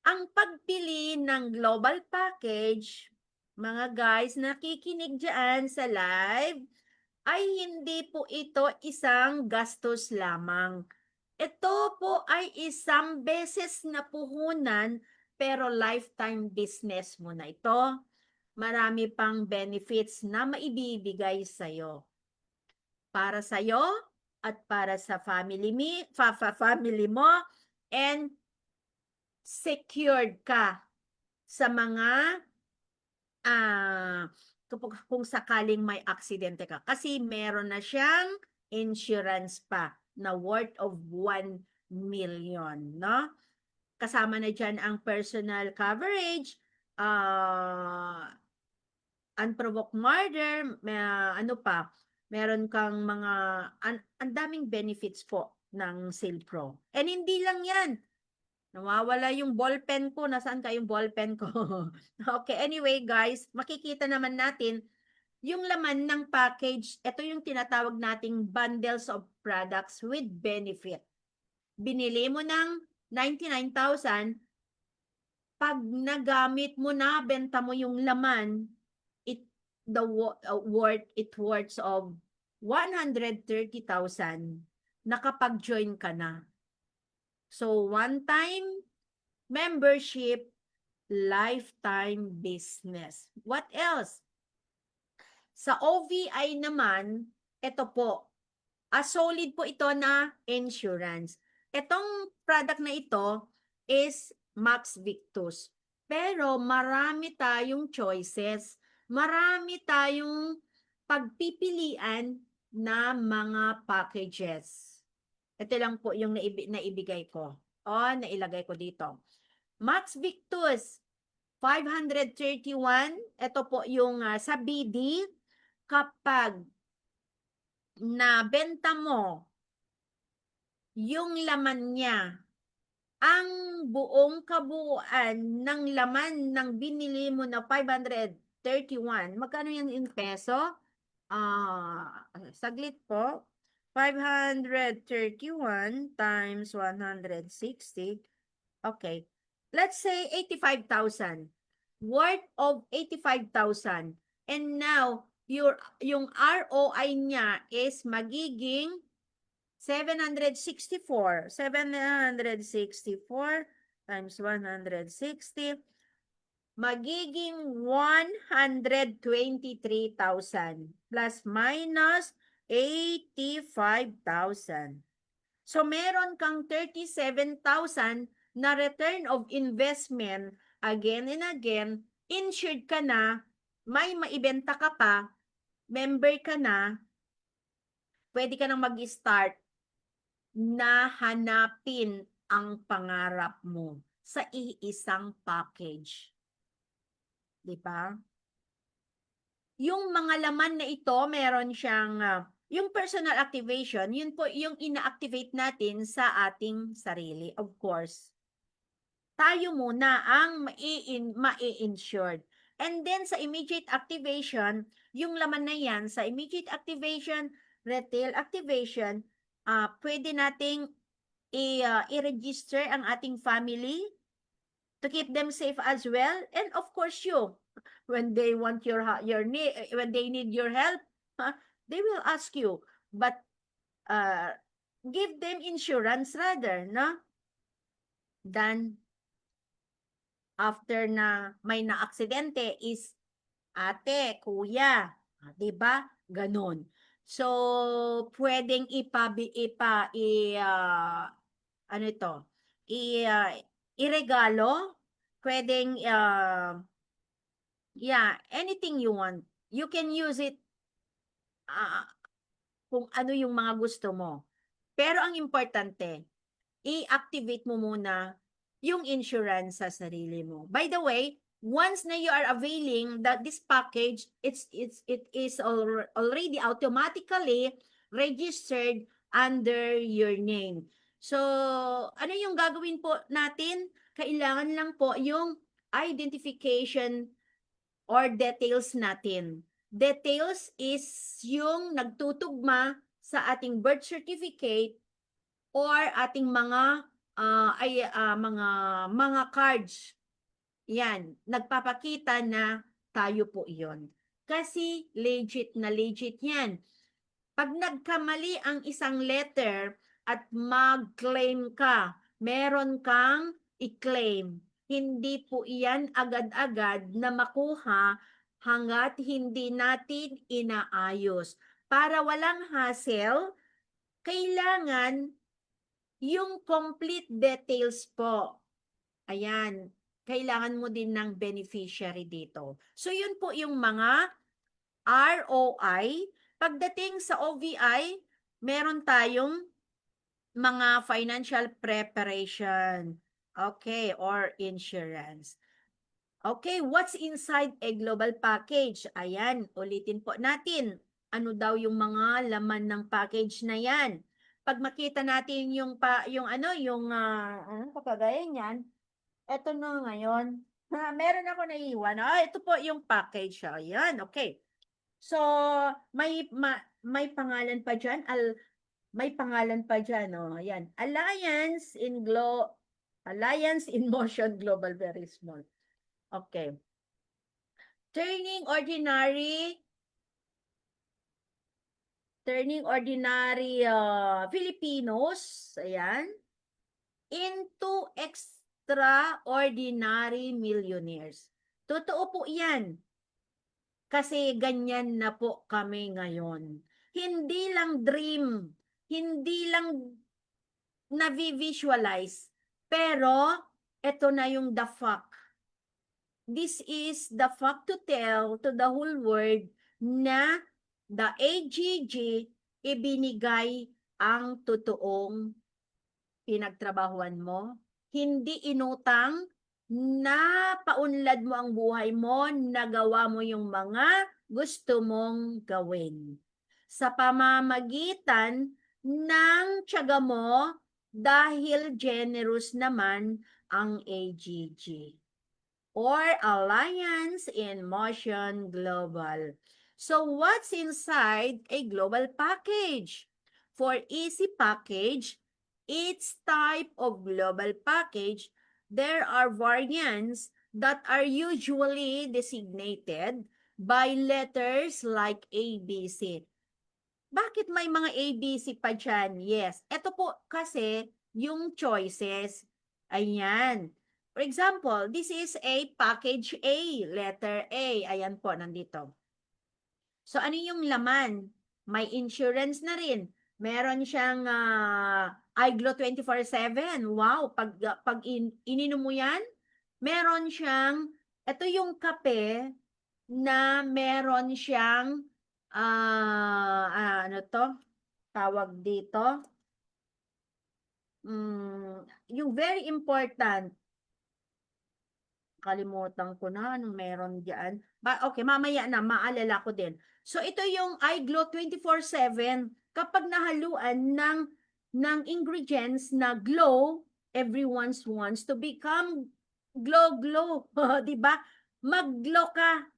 Ang pagpili ng global package, mga guys, nakikinig diyan sa live, ay hindi po ito isang gastos lamang. Ito po ay isang beses na puhunan, pero lifetime business mo na ito. Marami pang benefits na maibibigay sa'yo. Para sa'yo at para sa family mo, and secured ka sa mga kung sakaling may aksidente ka. Kasi meron na siyang insurance pa na worth of 1 million, no? Kasama na dyan ang personal coverage, unprovoked murder, ano pa, meron kang mga, ang daming benefits po ng SailPro. And hindi lang yan. Nawawala yung ballpen ko. Nasaan ka yung ballpen ko? Okay, anyway guys, makikita naman natin yung laman ng package. Ito yung tinatawag nating bundles of products with benefit. Binili mo ng 99,000, pag nagamit mo na, benta mo yung laman, it worth of 130,000, nakapag-join ka na. So, one-time membership, lifetime business. What else? Sa OVI naman, ito po, solid po ito na insurance. Itong product na ito is Max Victus. Pero marami tayong choices. Marami tayong pagpipilian na mga packages. Ito lang po yung naibigay ko. O, nailagay ko dito. Max Victus, 531. Ito po yung sa BD. Kapag nabenta mo yung laman niya, ang buong kabuuan ng laman ng binili mo na 531, magkano yan in peso? Saglit po. 531 times 160. Okay. Let's say 85,000. Worth of 85,000. And now, yung ROI niya is magiging 764. 764 times 160, magiging 123,000 plus minus 85,000. So, meron kang 37,000 na return of investment. Again and again, insured ka na, may maibenta ka pa, member ka na, pwede ka nang mag-start na hanapin ang pangarap mo sa iisang package. Di ba? Yung mga laman na ito, meron siyang, yung personal activation, yun po yung ina-activate natin sa ating sarili, of course. Tayo muna ang ma-i-insured. And then sa immediate activation, yung laman na yan, sa immediate activation, retail activation, pwede nating i-register ang ating family to keep them safe as well. And of course you, when they want when they need your help, they will ask you. But give them insurance rather, no? Than after na may na-aksidente is ate, kuya, 'di ba? Ganon. So, pwedeng ano ito, i, ah, iregalo, pwedeng, yeah, anything you want. You can use it, ah, kung ano yung mga gusto mo. Pero ang importante, i-activate mo muna yung insurance sa sarili mo. By the way, once na you are availing that this package, it is already automatically registered under your name. So, ano yung gagawin po natin? Kailangan lang po yung identification or details natin. Details is yung nagtutugma sa ating birth certificate or ating mga cards. Yan, nagpapakita na tayo po iyon. Kasi legit yan. Pag nagkamali ang isang letter at mag-claim ka, meron kang i-claim. Hindi po iyan agad-agad na makuha hanggat hindi natin inaayos. Para walang hassle, kailangan yung complete details po. Ayan, kailangan mo din ng beneficiary dito. So, yun po yung mga ROI. Pagdating sa OVI, meron tayong mga financial preparation. Okay, or insurance. Okay, what's inside a global package? Ayan, ulitin po natin. Ano daw yung mga laman ng package na yan? Pag makita natin ano kagaya niyan, eto na ngayon. Meron ako naiiwan. Ito po yung package. Ayan, okay. So, may pangalan pa diyan, may pangalan pa diyan, oh. Ayan. Alliance in Motion Global, very small. Okay. Turning ordinary Filipinos, ayan, into extraordinary millionaires. Totoo po 'yan. Kasi ganyan na po kami ngayon. Hindi lang dream, hindi lang na-visualize, pero ito na yung the fact. This is the fact to tell to the whole world na the AGG ibinigay ang totoong pinagtrabahuan mo, hindi inutang, na paunlad mo ang buhay mo, nagawa mo yung mga gusto mong gawin. Sa pamamagitan ng tiyaga mo, dahil generous naman ang AGG or Alliance in Motion Global. So what's inside a global package? For easy package, each type of global package, there are variants that are usually designated by letters like ABC. Bakit may mga ABC pa dyan? Yes, ito po kasi yung choices. Ayan. For example, this is a package A, letter A. Ayan po, nandito. So, ano yung laman? May insurance na rin. Meron siyang iGlo 24/7. Wow, pag ininom mo yan, meron siyang, ito yung kape na meron siyang, ano to? Tawag dito? Yung very important, kalimutan ko na anong meron diyan. Okay, mamaya na, maalala ko din. So, ito yung iGlo 24/7. Kapag nahaluan ng ingredients na glow, everyone wants to become glow. Di ba? Mag-glow ka.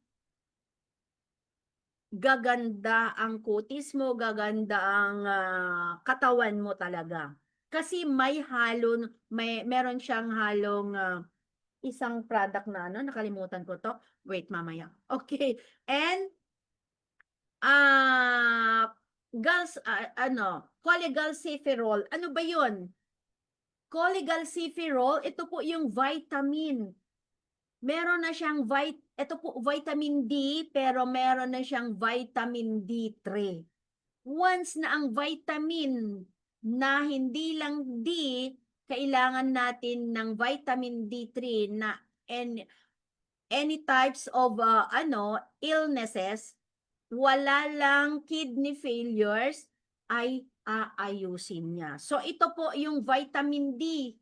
Gaganda ang kutis mo, gaganda ang katawan mo talaga. Kasi meron siyang halong isang product na nakalimutan ko to. Wait, mamaya. Okay. And cholecalciferol. Ano ba 'yun? Cholecalciferol, ito po yung vitamin. Meron na siyang ito po vitamin D, pero meron na siyang vitamin D3. once na ang vitamin na hindi lang D, kailangan natin ng vitamin D3 na any types of illnesses, wala lang kidney failures, ay aayusin niya. So ito po yung vitamin D.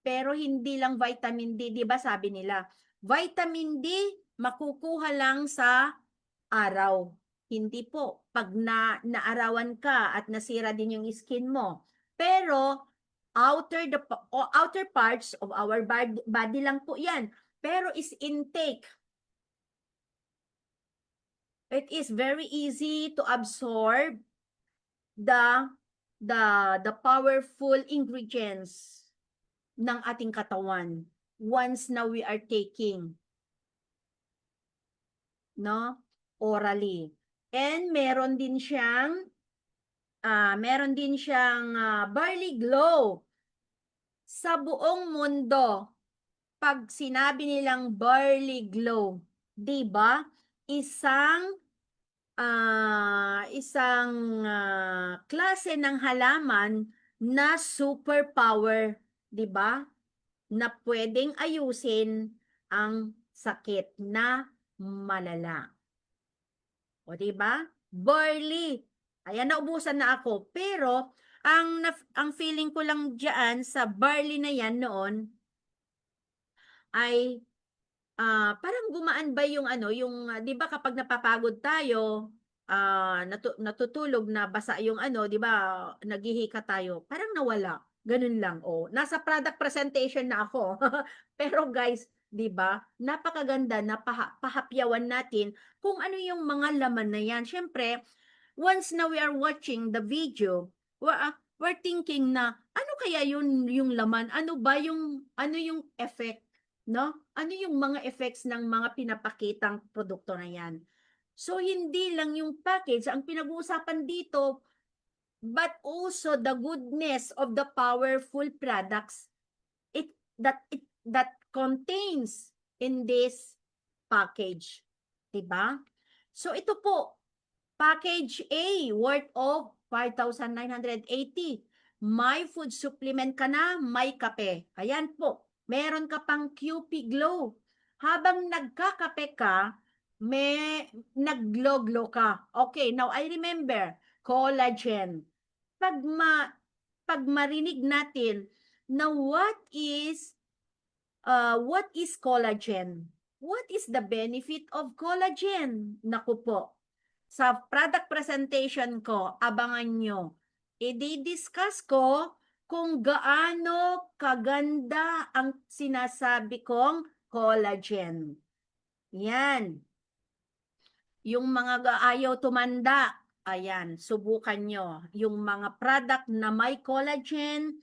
Pero hindi lang vitamin D, 'di ba sabi nila, vitamin D makukuha lang sa araw. Hindi po pag naarawan ka at nasira din yung skin mo. Pero outer parts of our body lang po 'yan. Pero is intake. It is very easy to absorb the the powerful ingredients ng ating katawan once na we are taking, no, orally. And meron din siyang barley glow. Sa buong mundo, pag sinabi nilang barley glow, 'di ba? Isang klase ng halaman na superpower, 'di ba? Na pwedeng ayusin ang sakit na malala. O, 'di ba? Barley. Ayan, naubusan na ako. Pero ang feeling ko lang diyan sa barley na 'yan noon ay parang gumaan ba yung 'di ba kapag napapagod tayo, natutulog na basa yung 'di ba, naghihika tayo, parang nawala, ganun lang, oh. Nasa product presentation na ako. Pero guys, 'di ba, napakaganda na pahapyawan natin kung ano yung mga laman na yan. Siyempre, once na we are watching the video, we're thinking na, ano kaya yung laman? Ano yung effect, no? Ano yung mga effects ng mga pinapakitang produkto na yan? So, hindi lang yung package ang pinag-uusapan dito, but also the goodness of the powerful products that contains in this package. Diba? So, ito po, package A, worth of 5,980. May food supplement ka na, may kape. Ayan po, meron ka pang QP Glow. Habang nagkakape ka, may naglo-glow ka. Okay, now I remember, collagen. Pag marinig natin na what is collagen? What is the benefit of collagen? Naku po, sa product presentation ko, abangan nyo. I-discuss ko kung gaano kaganda ang sinasabi kong collagen. Yan. Yung mga ayaw tumanda, ayan, subukan nyo. Yung mga product na may collagen,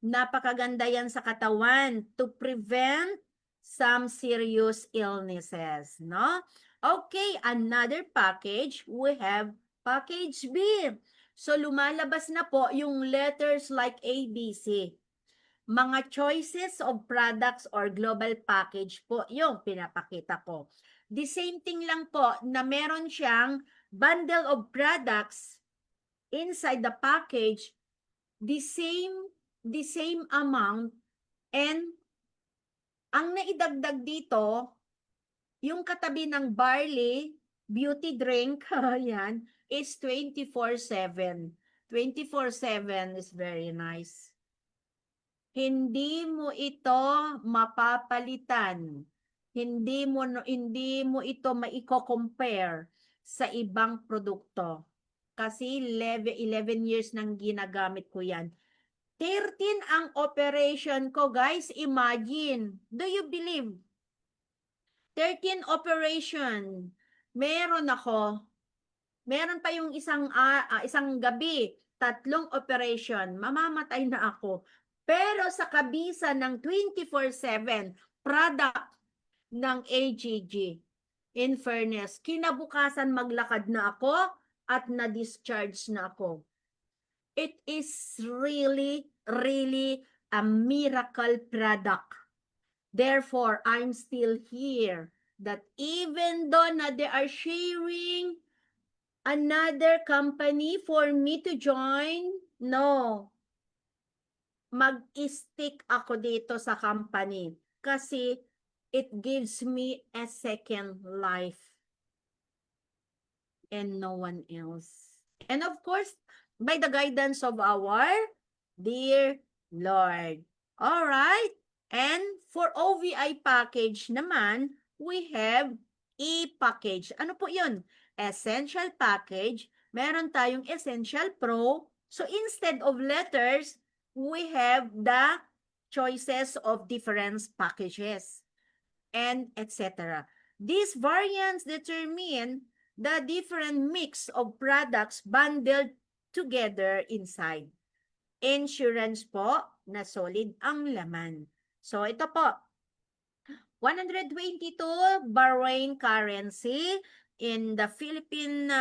napakaganda yan sa katawan to prevent some serious illnesses, no? Okay, another package, we have package B. So, lumalabas na po yung letters like A, B, C. Mga choices of products or global package po yung pinapakita ko. The same thing lang po na meron siyang bundle of products inside the package, the same amount, and ang naidagdag dito, yung katabi ng barley, beauty drink, yan, is 24/7. 24/7 is very nice. Hindi mo ito mapapalitan. Hindi mo ito maiko-compare sa ibang produkto. Kasi 11 years nang ginagamit ko yan. 13 ang operation ko, guys. Imagine. Do you believe? 13 operation. Meron ako. Meron pa yung isang gabi, 3 operation. Mamamatay na ako. Pero sa kabisa ng 24/7 product ng AGG, in fairness, kinabukasan maglakad na ako at na-discharge na ako. It is really, really a miracle product. Therefore, I'm still here. That even though na they are sharing another company for me to join? No. Mag-stick ako dito sa company kasi it gives me a second life and no one else. And of course, by the guidance of our dear Lord. All right? And for OVI package naman, we have E-package. Ano po yun? Essential package. Meron tayong Essential Pro. So instead of letters, we have the choices of different packages and etc. These variants determine the different mix of products bundled together inside. Insurance po na solid ang laman. So ito po, 122 Bahrain currency. In the Philippine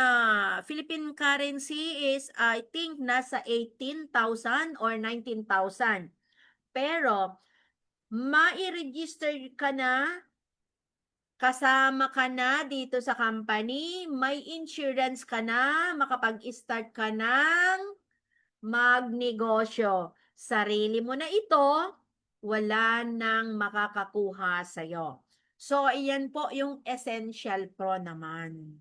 currency is I think nasa 18,000 or 19,000. Pero mai-register ka na, kasama ka na dito sa company, may insurance ka na, makapag-start ka ng magnegosyo. Sarili mo na ito, wala nang makakakuha sa'yo. So, iyan po yung Essential Pro naman.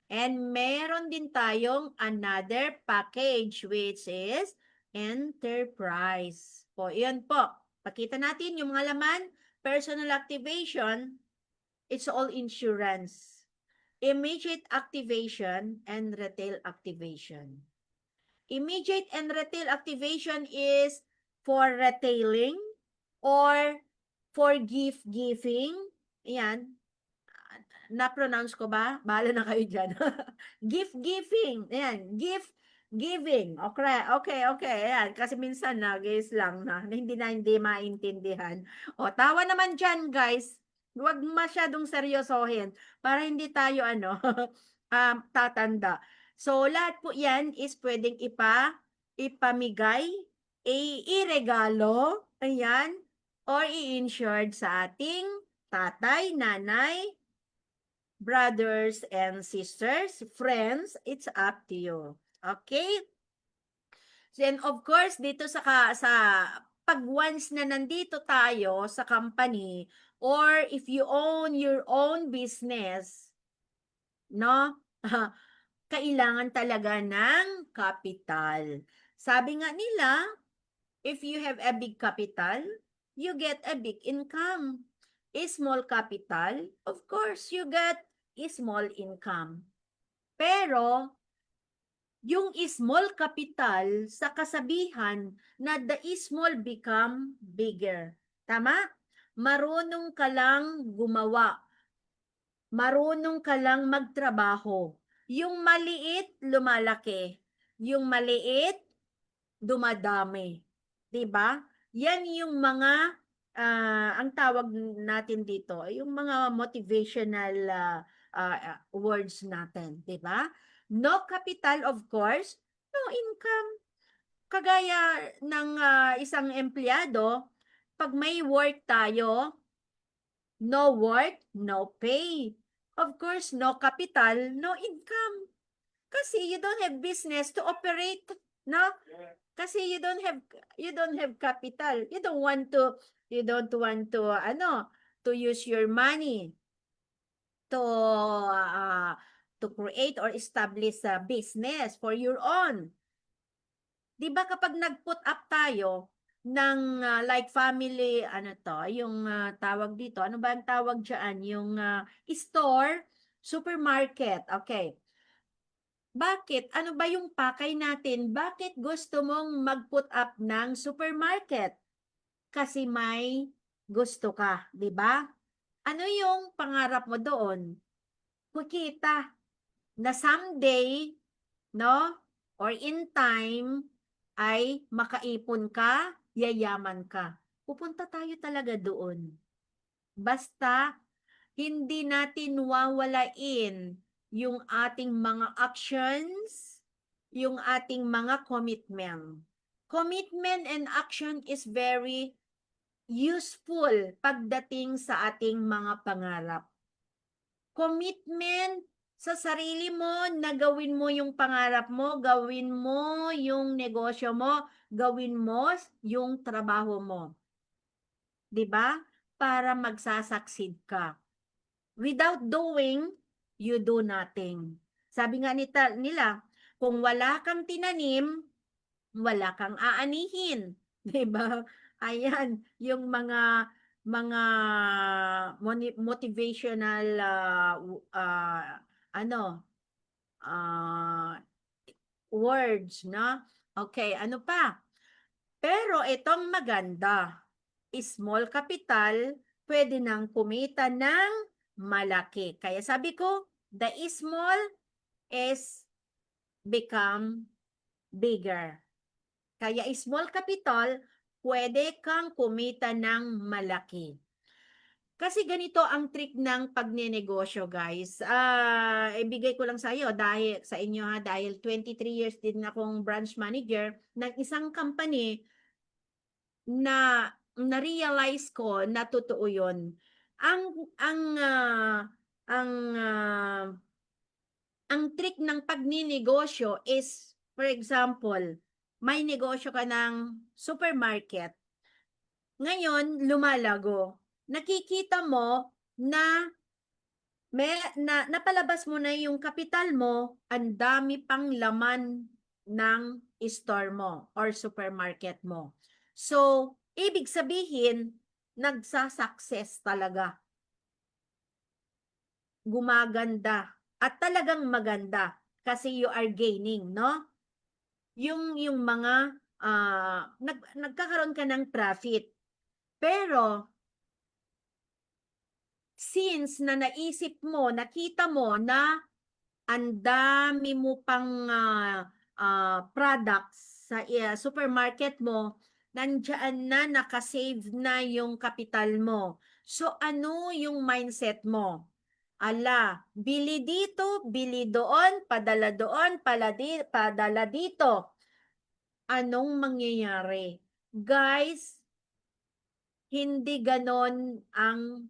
And meron din tayong another package which is Enterprise. Po, iyan po. Pakita natin yung mga laman. Personal activation, it's all insurance. Immediate activation and retail activation. Immediate and retail activation is for retailing or for gift giving. Ayan. Na-pronounce ko ba? Bahala na kayo dyan. Gift giving. Ayan. Gift giving. Okay, okay, okay. Ayan. Kasi minsan guys lang na hindi maintindihan. O, tawa naman dyan, guys. Huwag masyadong seryosohin para hindi tayo tatanda. So, lahat po yan is pwedeng ipamigay, iregalo, ayan, or i-insured sa ating tatay, nanay, brothers and sisters, friends, it's up to you. Okay? Then of course, dito sa pag once na nandito tayo sa company or if you own your own business, no? Kailangan talaga ng capital. Sabi nga nila, if you have a big capital, you get a big income. A small capital, of course, you get a small income. Pero, yung small capital sa kasabihan na the small become bigger. Tama? Marunong ka lang gumawa. Marunong ka lang magtrabaho. Yung maliit, lumalaki. Yung maliit, dumadami. 'Di ba? Yan yung mga ang tawag natin dito, yung mga motivational words natin, 'di ba? No capital, of course, no income. Kagaya ng isang empleyado, pag may work tayo, no work, no pay. Of course, no capital, no income. Kasi you don't have business to operate, no? Kasi you don't have capital. You don't want to to use your money to to create or establish a business for your own. 'Di ba kapag nag-put up tayo ng like family yung tawag dito, ano ba ang tawag diyan? Yung store, supermarket. Okay. Bakit? Ano ba yung pakay natin? Bakit gusto mong mag-put up ng supermarket? Kasi may gusto ka, 'di ba? Ano yung pangarap mo doon? Kukita na someday, no? Or in time ay makaipon ka, yayaman ka. Pupunta tayo talaga doon. Basta hindi natin wawalain yung ating mga actions, yung ating mga commitment. Commitment and action is very useful pagdating sa ating mga pangarap. Commitment sa sarili mo na gawin mo yung pangarap mo, gawin mo yung negosyo mo, gawin mo yung trabaho mo. 'Di ba? Para magsasucceed ka. Without doing, you do nothing. Sabi nga nila, kung wala kang tinanim, wala kang aanihin, 'di ba? Ayan, yung mga motivational ano, ah, words, no? Okay, ano pa? Pero itong maganda, small capital, pwede nang kumita ng malaki. Kaya sabi ko, the small is become bigger. Kaya small capital, pwede kang kumita ng malaki. Kasi ganito ang trick ng pagnenegosyo, guys. Ibigay ko lang sa iyo dahil sa inyo ha, dahil 23 years din akong branch manager ng isang company na na-realize ko na totoo 'yon. Ang ang ah, ang ah, ang trick ng pagninegosyo is, for example, may negosyo ka ng supermarket. Ngayon, lumalago. Nakikita mo na napalabas mo na yung kapital mo, ang dami pang laman ng store mo or supermarket mo. So, ibig sabihin, nagsasucess talaga. Gumaganda at talagang maganda kasi you are gaining, no? Yung mga nagkakaroon ka ng profit. Pero since na naisip mo, nakita mo na ang dami mo pang products sa supermarket mo, nandiyan na nakasave na yung kapital mo. So ano yung mindset mo? Ala, bili dito, bili doon, padala dito. Anong mangyayari? Guys, hindi ganon ang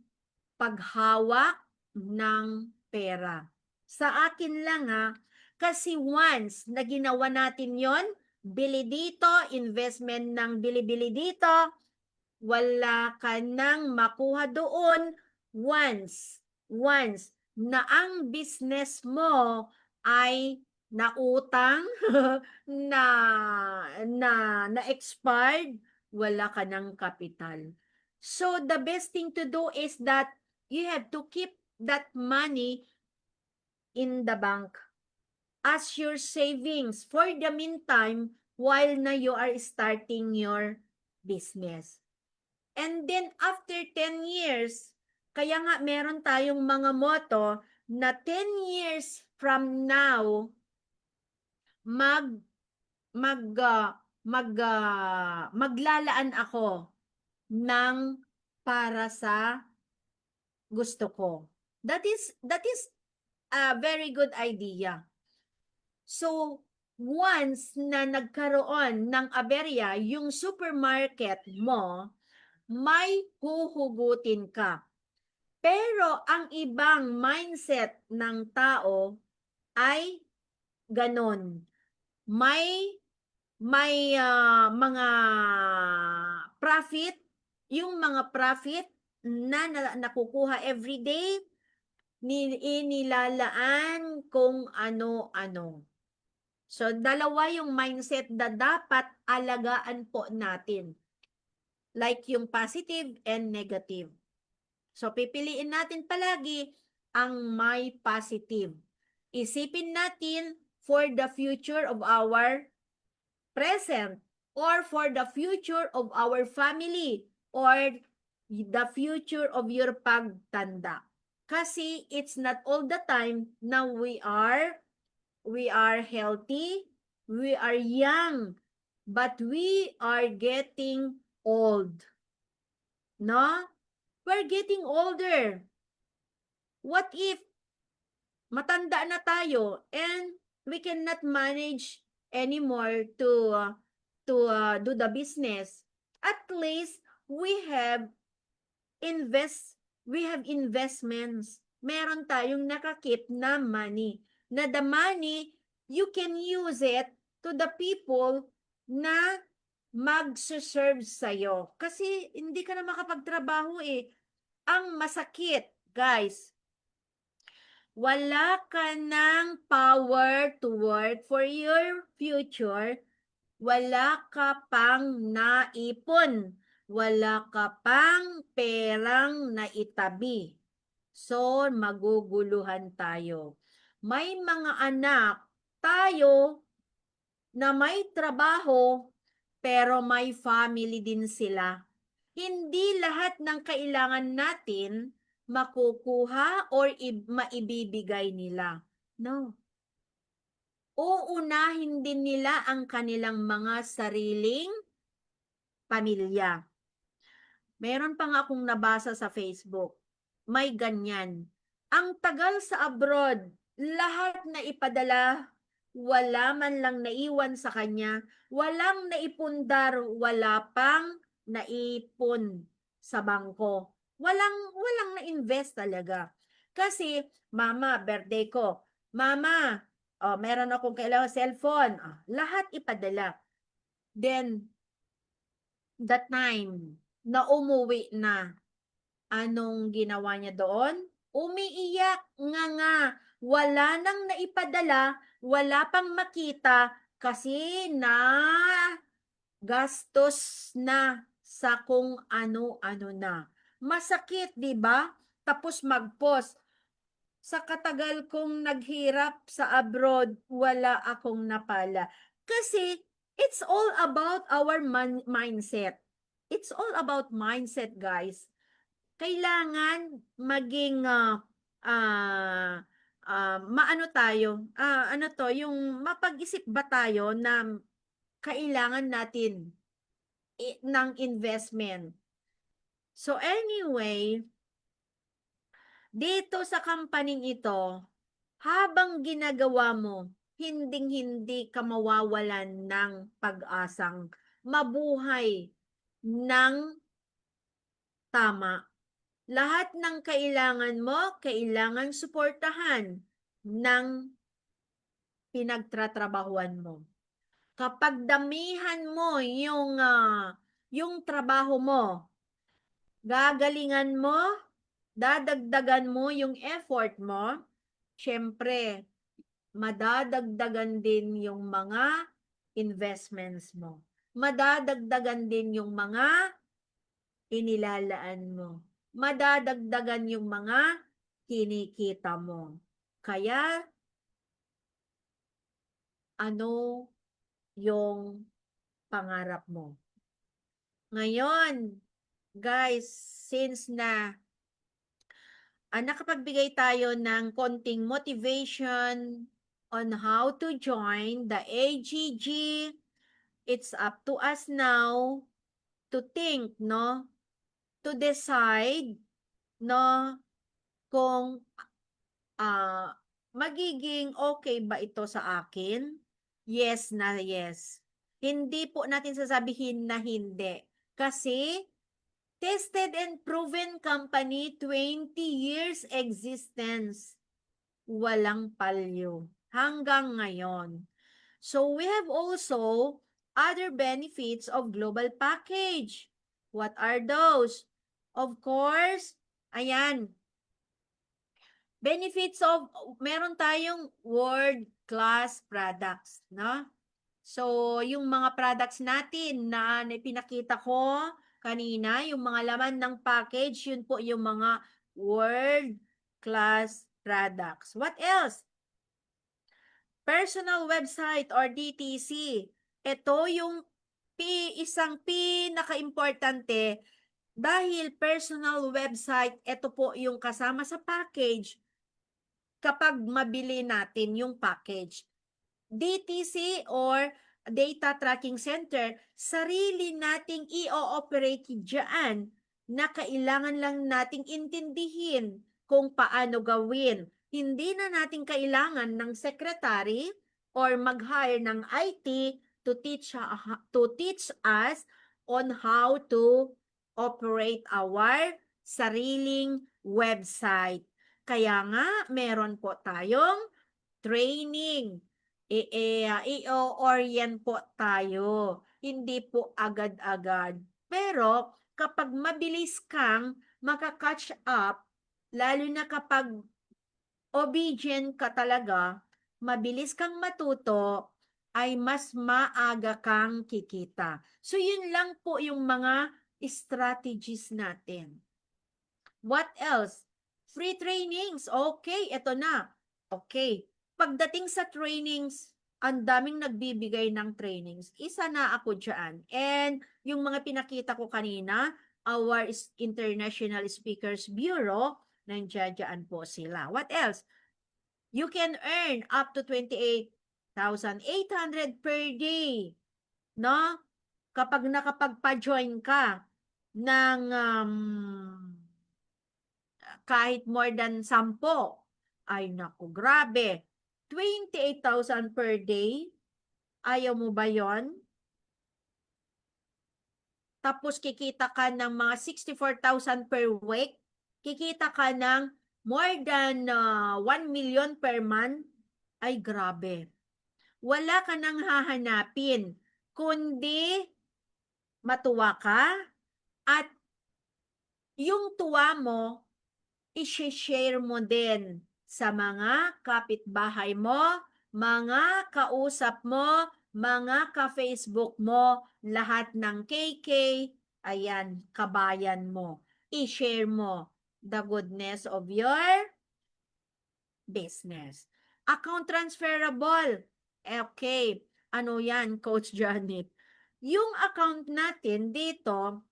paghawak ng pera. Sa akin lang kasi once na ginawa natin yon, bili dito, investment ng bili-bili dito, wala ka nang makuha doon once na ang business mo ay nautang, na na-expired, wala ka ng kapital. So the best thing to do is that you have to keep that money in the bank as your savings for the meantime while na you are starting your business. And then after 10 years, kaya nga meron tayong mga motto na 10 years from now, maglalaan ako ng para sa gusto ko. That is a very good idea. So, once na nagkaroon ng aberya yung supermarket mo, may huhugutin ka. Pero ang ibang mindset ng tao ay ganon. May mga profit, yung mga profit na nakukuha every day, inilalaan kung ano-ano. So, dalawa yung mindset na dapat alagaan po natin. Like yung positive and negative. So, pipiliin natin palagi ang may positive. Isipin natin for the future of our present or for the future of our family or the future of your pagtanda. Kasi it's not all the time na we are healthy, we are young, but we are getting old. No? We're getting older. What if matanda na tayo and we cannot manage anymore to do the business? At least we have investments, meron tayong nakakip na money. Na the money, you can use it to the people na magse-serve sa'yo. Kasi hindi ka na makapagtrabaho eh. Ang masakit, guys, wala ka ng power to work for your future, wala ka pang naipon, wala ka pang perang naitabi. So, maguguluhan tayo. May mga anak tayo na may trabaho, pero may family din sila. Hindi lahat ng kailangan natin makukuha or maibibigay nila. No. Uunahin din nila ang kanilang mga sariling pamilya. Meron pa nga akong nabasa sa Facebook. May ganyan. Ang tagal sa abroad, lahat na ipadala, wala man lang naiwan sa kanya, walang naipundar, wala pang naipon sa bangko. Walang na-invest talaga. Kasi, mama, birthday ko. Mama, meron akong kailangan cellphone. Lahat ipadala. Then, that time na umuwi na, anong ginawa niya doon? Umiiyak nga. Wala nang naipadala, wala pang makita kasi na gastos na sa kung ano-ano na. Masakit, 'di ba? Tapos mag-post. Sa katagal kong naghirap sa abroad, wala akong napala. Kasi it's all about our mindset. It's all about mindset, guys. Kailangan maging maano tayo, ano to, yung mapag-isip ba tayo na kailangan natin ng investment. So anyway, dito sa company ito, habang ginagawa mo, hinding-hindi ka mawawalan ng pag-asang mabuhay ng tama. Lahat ng kailangan mo, kailangan suportahan ng pinagtratrabahuan mo. Kapag damihan mo yung trabaho mo, gagalingan mo, dadagdagan mo yung effort mo, syempre, madadagdagan din yung mga investments mo. Madadagdagan din yung mga inilalaan mo. Madadagdagan yung mga kinikita mo. Kaya, ano yung pangarap mo? Ngayon, guys, since na nakapagbigay tayo ng konting motivation on how to join the AGG, it's up to us now to think, no? To decide, no? Kung magiging okay ba ito sa akin? Yes na yes. Hindi po natin sasabihin na hindi. Kasi, tested and proven company, 20 years existence. Walang palyo. Hanggang ngayon. So, we have also other benefits of global package. What are those? Of course, ayan, benefits of, meron tayong world-class products, no? So, yung mga products natin na pinakita ko kanina, yung mga laman ng package, yun po yung mga world-class products. What else? Personal website or DTC. Ito yung isang pinaka-importante dahil personal website, ito po yung kasama sa package kapag mabili natin yung package. DTC or Data Tracking Center, sarili nating i-ooperate dyan na kailangan lang nating intindihin kung paano gawin. Hindi na natin kailangan ng secretary or mag-hire ng IT to teach us on how to operate our sariling website. Kaya nga, meron po tayong training. I-orient po tayo. Hindi po agad-agad. Pero kapag mabilis kang maka-catch up, lalo na kapag obedient ka talaga, mabilis kang matuto, ay mas maaga kang kikita. So yun lang po yung mga strategies natin. What else? Free trainings. Okay, eto na. Okay. Pagdating sa trainings, ang daming nagbibigay ng trainings. Isa na ako dyan. And yung mga pinakita ko kanina, our International Speakers Bureau, nandiyan po sila. What else? You can earn up to 28,800 per day. No? Kapag nakapagpa-join ka ng kahit more than 10. Ay naku, grabe. 28,000 per day? Ayaw mo ba yon? Tapos kikita ka ng mga 64,000 per week? Kikita ka ng more than 1 million per month? Ay grabe. Wala ka nang hahanapin, kundi matuwa ka at yung tuwa mo, i-share mo din sa mga kapitbahay mo, mga kausap mo, mga ka-Facebook mo, lahat ng KK, ayan, kabayan mo. I-share mo the goodness of your business. Account transferable. Okay. Ano yan, Coach Janet? Yung account natin dito,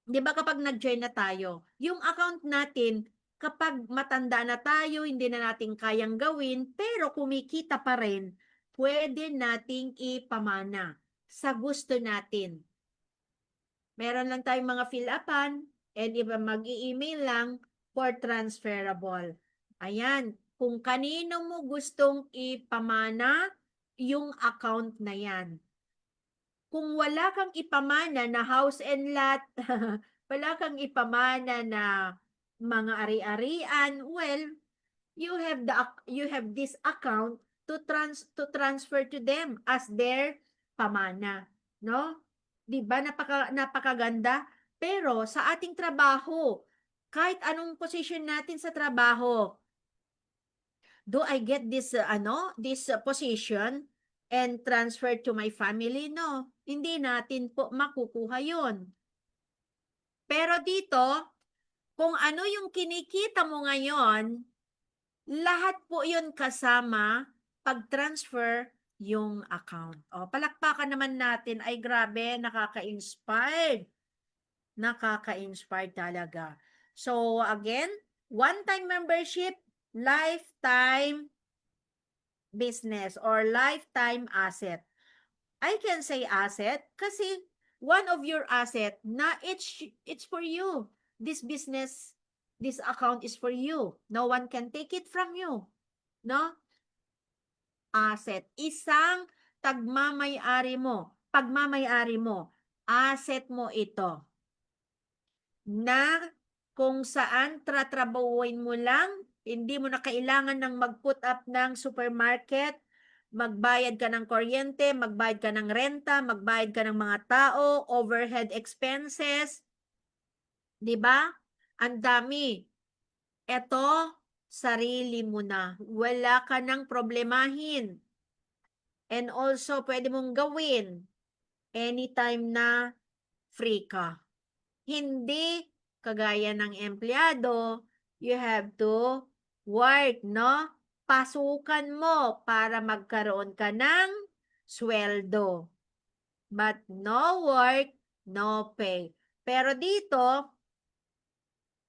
di ba kapag nag-join na tayo, yung account natin, kapag matanda na tayo, hindi na natin kayang gawin, pero kumikita pa rin, pwede nating ipamana sa gusto natin. Meron lang tayong mga fill-upan, and iba mag-i-email lang for transferable. Ayan, kung kanino mo gustong ipamana yung account na yan. Kung wala kang ipamana na house and lot, wala kang ipamana na mga ari-arian, well, you have this account to transfer to them as their pamana, no? 'Di ba napakaganda? Pero sa ating trabaho, kahit anong position natin sa trabaho, do I get this this position and transfer to my family? No, hindi natin po makukuha 'yon. Pero dito, kung ano yung kinikita mo ngayon, lahat po 'yon kasama pag-transfer yung account. O, palakpakan naman natin. Ay grabe, nakaka-inspired. Nakaka-inspired talaga. So again, one-time membership, lifetime business or lifetime asset. I can say asset kasi one of your asset na it's for you. This business, this account is for you. No one can take it from you. No? Asset. Isang tagmamay-ari mo, pagmamay-ari mo, asset mo ito na kung saan tratrabahuin mo lang, hindi mo na kailangan ng mag-put up ng supermarket, magbayad ka ng kuryente, magbayad ka ng renta, magbayad ka ng mga tao, overhead expenses, 'di ba? Ang dami. Eto, sarili mo na. Wala ka nang problemahin. And also, pwede mong gawin anytime na free ka. Hindi kagaya ng empleyado, you have to work, no? Pasukan mo para magkaroon ka ng sweldo. But no work, no pay. Pero dito,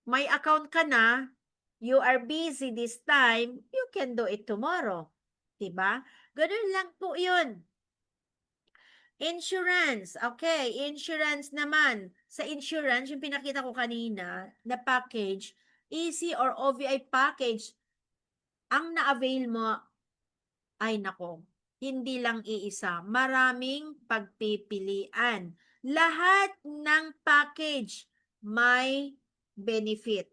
may account ka na, you are busy this time, you can do it tomorrow. Diba? Ganun lang po yun. Insurance. Okay, insurance naman. Sa insurance, yung pinakita ko kanina na package, easy or OVI package, ang na-avail mo, ay nako, hindi lang iisa. Maraming pagpipilian. Lahat ng package may benefit.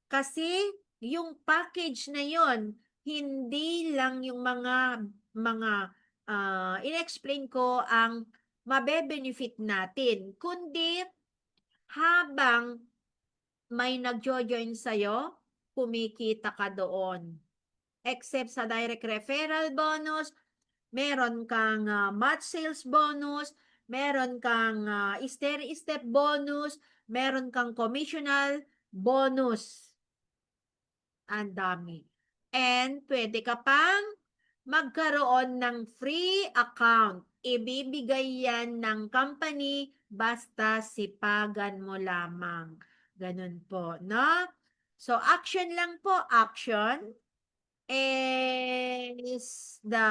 Kasi yung package na yon hindi lang yung mga in-explain ko ang mabe-benefit natin, kundi habang may nagjo-join sa'yo, kumikita ka doon. Except sa direct referral bonus, meron kang match sales bonus, meron kang stair-step bonus, meron kang commissional bonus. Ang dami. And pwede ka pang magkaroon ng free account. Ibibigay yan ng company basta sipagan mo lamang. Ganun po, no? So, action lang po. Action is the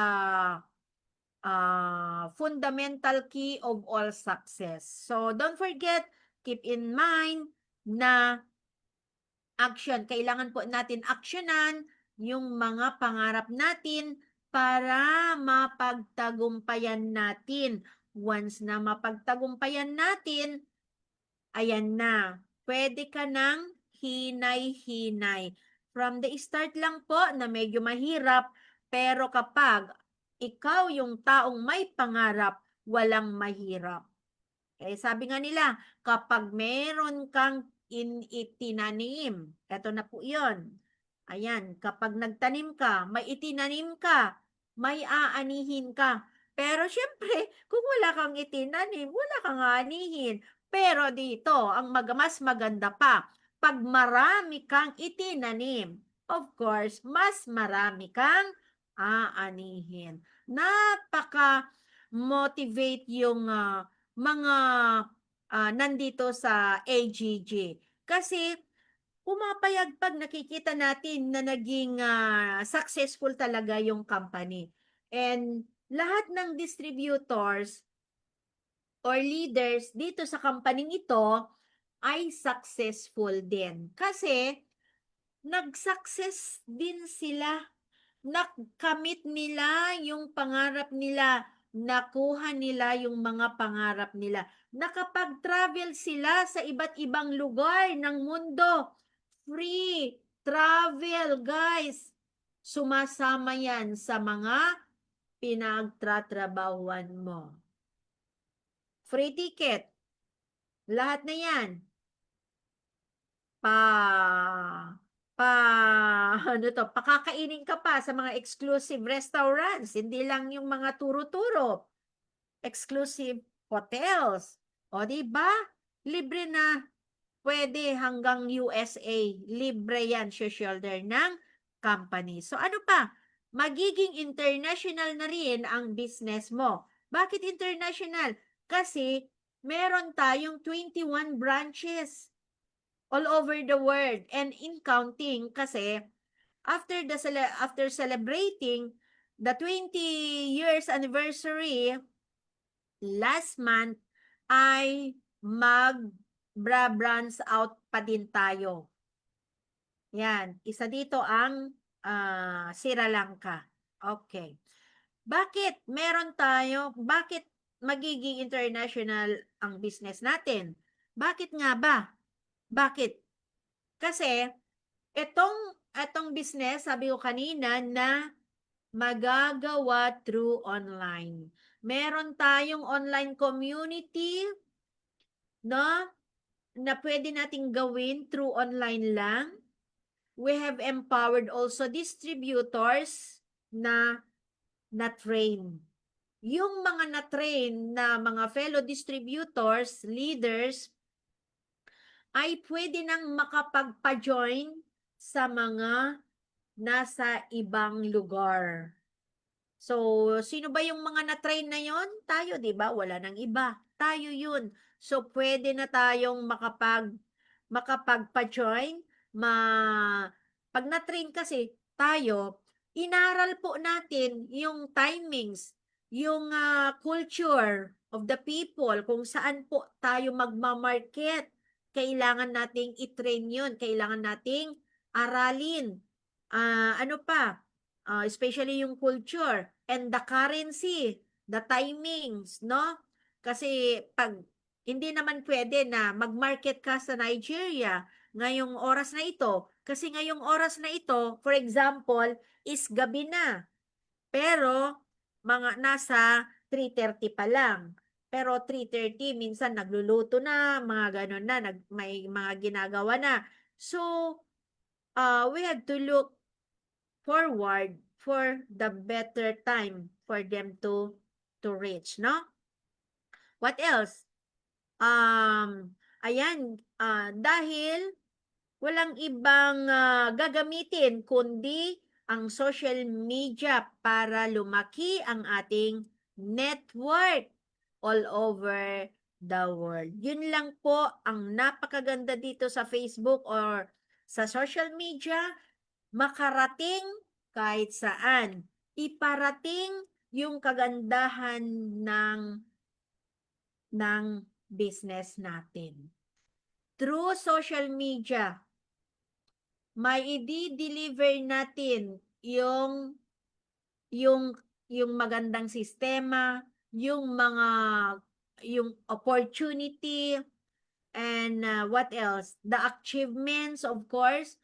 fundamental key of all success. So, don't forget, keep in mind na action. Kailangan po natin aksyonan yung mga pangarap natin para mapagtagumpayan natin. Once na mapagtagumpayan natin, ayan na, pwede ka ng hinay-hinay. From the start lang po na medyo mahirap, pero kapag ikaw yung taong may pangarap, walang mahirap. Eh, sabi nga nila, kapag meron kang itinanim, eto na po yun. Ayan, kapag nagtanim ka, may itinanim ka, may aanihin ka. Pero syempre, kung wala kang itinanim, wala kang aanihin. Pero dito, ang mas maganda pa, pag marami kang itinanim, of course, mas marami kang aanihin. Napaka-motivate yung mga nandito sa AGG. Kasi pumapayag pag nakikita natin na naging successful talaga yung company. And lahat ng distributors or leaders dito sa company ito ay successful din. Kasi nag-success din sila, nakamit nila yung pangarap nila, nakuha nila yung mga pangarap nila. Nakapag-travel sila sa iba't ibang lugar ng mundo. Free travel, guys. Sumasama yan sa mga pinagtratrabahuan mo. Free ticket. Lahat na yan. Pa pa ano to, pakakainin ka pa sa mga exclusive restaurants, hindi lang yung mga turo-turo. Exclusive hotels. O di ba? Libre na. Pwede hanggang USA. Libre yan shoulder ng company. So ano pa? Magiging international na rin ang business mo. Bakit international? Kasi meron tayong 21 branches all over the world and in counting kasi after celebrating the 20 years anniversary last month ay mag-branch out pa din tayo. Yan, isa dito ang Sri Lanka. Okay. Bakit meron tayo? Bakit magiging international ang business natin? Bakit nga ba? Bakit? Kasi etong business, sabi ko kanina na magagawa through online. Meron tayong online community, no? Na pwede nating gawin through online lang. We have empowered also distributors na na-train. Yung mga na-train na mga fellow distributors, leaders, ay pwede nang makapagpa-join sa mga nasa ibang lugar. So, sino ba yung mga na-train na yon? Tayo, di ba? Wala nang iba. Tayo yun. So, pwede na tayong makapagpa-join. Pag na-train kasi tayo, inaral po natin yung timings, yung culture of the people, kung saan po tayo magmamarket. Kailangan nating i-train yun. Kailangan nating aralin. Ano pa? Especially yung culture and the currency, the timings, no? Kasi pag hindi naman pwede na mag-market ka sa Nigeria, ngayong oras na ito. Kasi ngayong oras na ito, for example, is gabi na. Pero mga nasa 3:30 pa lang. Pero 3:30 minsan nagluluto na, mga gano'n na, may mga ginagawa na. So, we have to look forward for the better time for them to reach, no? What else? Ayan, dahil walang ibang gagamitin kundi ang social media para lumaki ang ating network all over the world. Yun lang po ang napakaganda dito sa Facebook or sa social media, makarating kahit saan. Iparating yung kagandahan ng business natin. Through social media, may i-deliver natin yung yung magandang sistema, yung opportunity, and what else? The achievements, of course.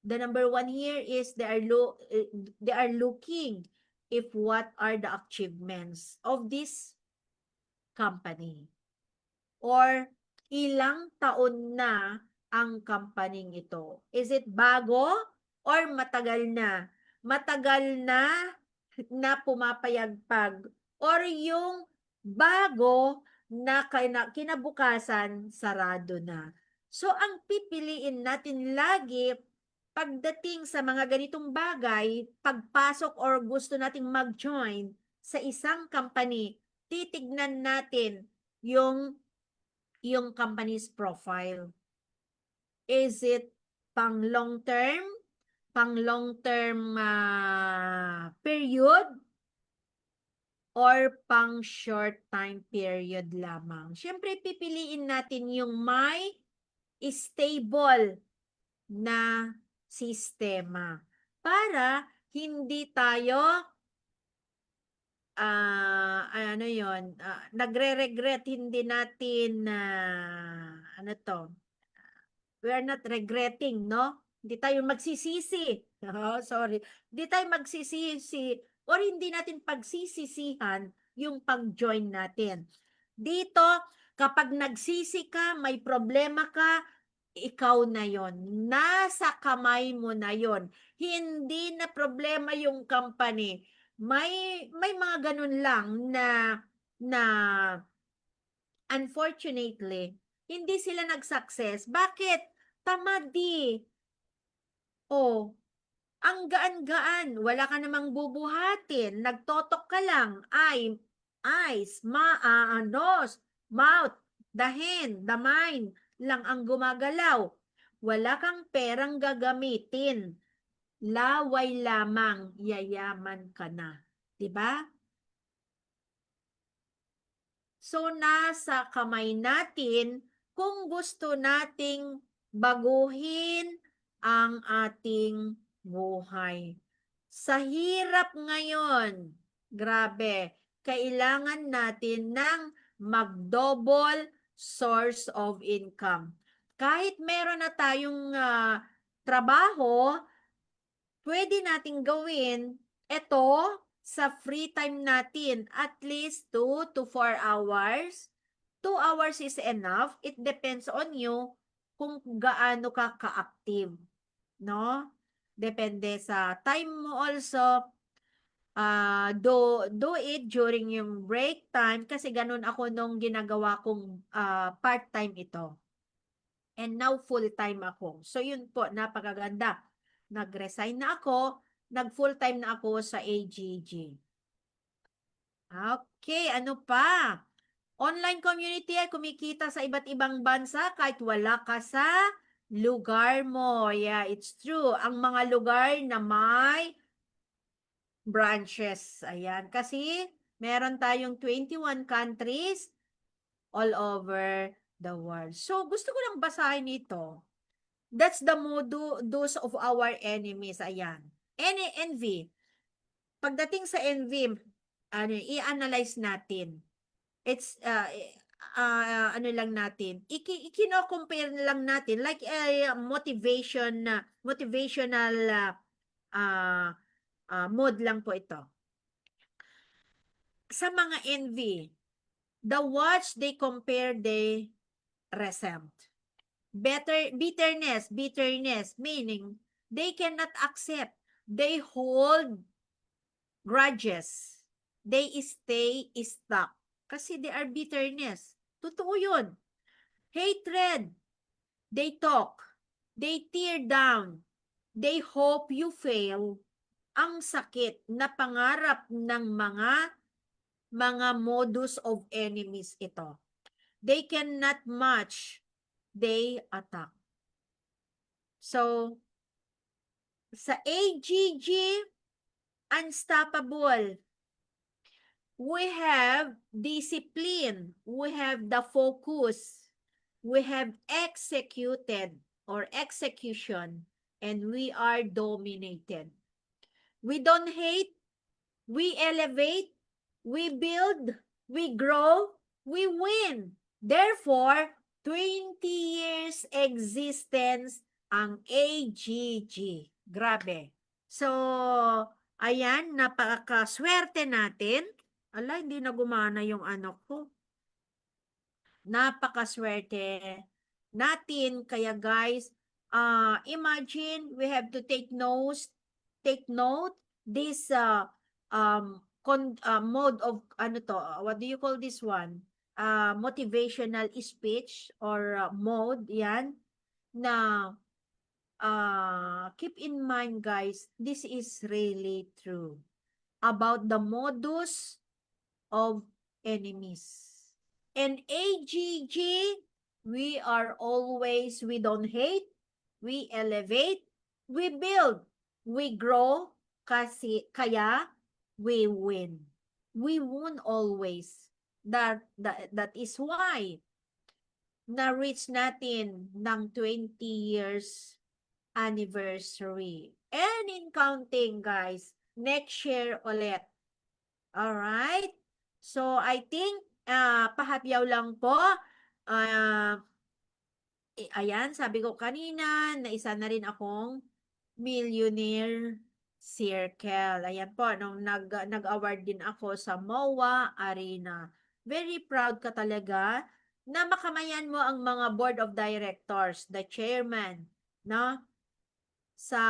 The number one here is they are looking if what are the achievements of this company, or ilang taon na ang company ito. Is it bago or matagal na? Matagal na pumapayagpag, or yung bago na kinabukasan sarado na. So ang pipiliin natin lagi pagdating sa mga ganitong bagay, pagpasok or gusto nating mag-join sa isang company, titignan natin yung company's profile. Is it pang long term period, or pang short time period lamang? Siyempre, pipiliin natin yung may stable na sistema para hindi tayo nagre-regret, hindi natin we are not regretting, no? Hindi tayo magsisisi. Sorry. Hindi tayo magsisisi or hindi natin pagsisisihan yung pag-join natin. Dito, kapag nagsisi ka, may problema ka, ikaw na yon. Nasa kamay mo na yon. Hindi na problema yung company. May mga ganun lang na unfortunately, hindi sila nag-success. Bakit? Tamad Oh, ang gaan-gaan. Wala ka namang bubuhatin. Nagtotok ka lang. Eyes, nose, mouth, the hand, the mind lang ang gumagalaw. Wala kang perang gagamitin. Laway lamang, yayaman ka na. 'Di ba? So, nasa kamay natin kung gusto nating baguhin ang ating buhay. Sa hirap ngayon, grabe, kailangan natin ng mag-double source of income. Kahit meron na tayong trabaho, pwede nating gawin ito sa free time natin, at least 2 to 4 hours. 2 hours is enough. It depends on you kung gaano ka ka-active, no? Depende sa time mo also. Do it during yung break time, kasi ganun ako nung ginagawa kong part-time ito. And now full-time ako. So yun po, napakaganda. Nag-resign na ako, nag-full-time na ako sa AGG. Okay, ano pa? Online community ay kumikita sa iba't ibang bansa kahit wala ka sa lugar mo. Yeah, it's true. Ang mga lugar na may branches. Ayan. Kasi meron tayong 21 countries all over the world. So, gusto ko lang basahin ito. That's the modus of our enemies. Ayan. Envy. Pagdating sa envy, i-analyze natin. It's ano lang natin, ikino-compare lang natin like a motivational ah, mode lang po ito. Sa mga envy, the watch they compare they resent. Bitterness, meaning they cannot accept. They hold grudges. They stay stuck. Kasi they are bitterness. Totoo yun. Hatred. They talk. They tear down. They hope you fail. Ang sakit na pangarap ng mga modus of enemies ito. They cannot match. They attack. So, sa AGG, unstoppable. We have discipline. We have the focus. We have executed or execution. And we are dominated. We don't hate. We elevate. We build. We grow. We win. Therefore, 20 years existence ang AGG. Grabe. So, ayan, napakaswerte natin. Ala, hindi na gumana yung ano ko. Napakaswerte natin. Kaya guys, imagine we have to take note this mode of ano to, what do you call this one? Motivational speech or mode, yan, na keep in mind guys, this is really true about the modus of enemies. And AGG, we don't hate, we elevate, we build, we grow, kaya we win. We won always. That is why na-reach natin ng 20 years anniversary. And in counting, guys, next year ulit. Alright? So, I think, pahapyaw lang po. Ayan, sabi ko kanina, na isa na rin akong millionaire circle. Ayan po, nung nag-award din ako sa MOA Arena. Very proud ka talaga na makamayan mo ang mga board of directors, the chairman, no? Sa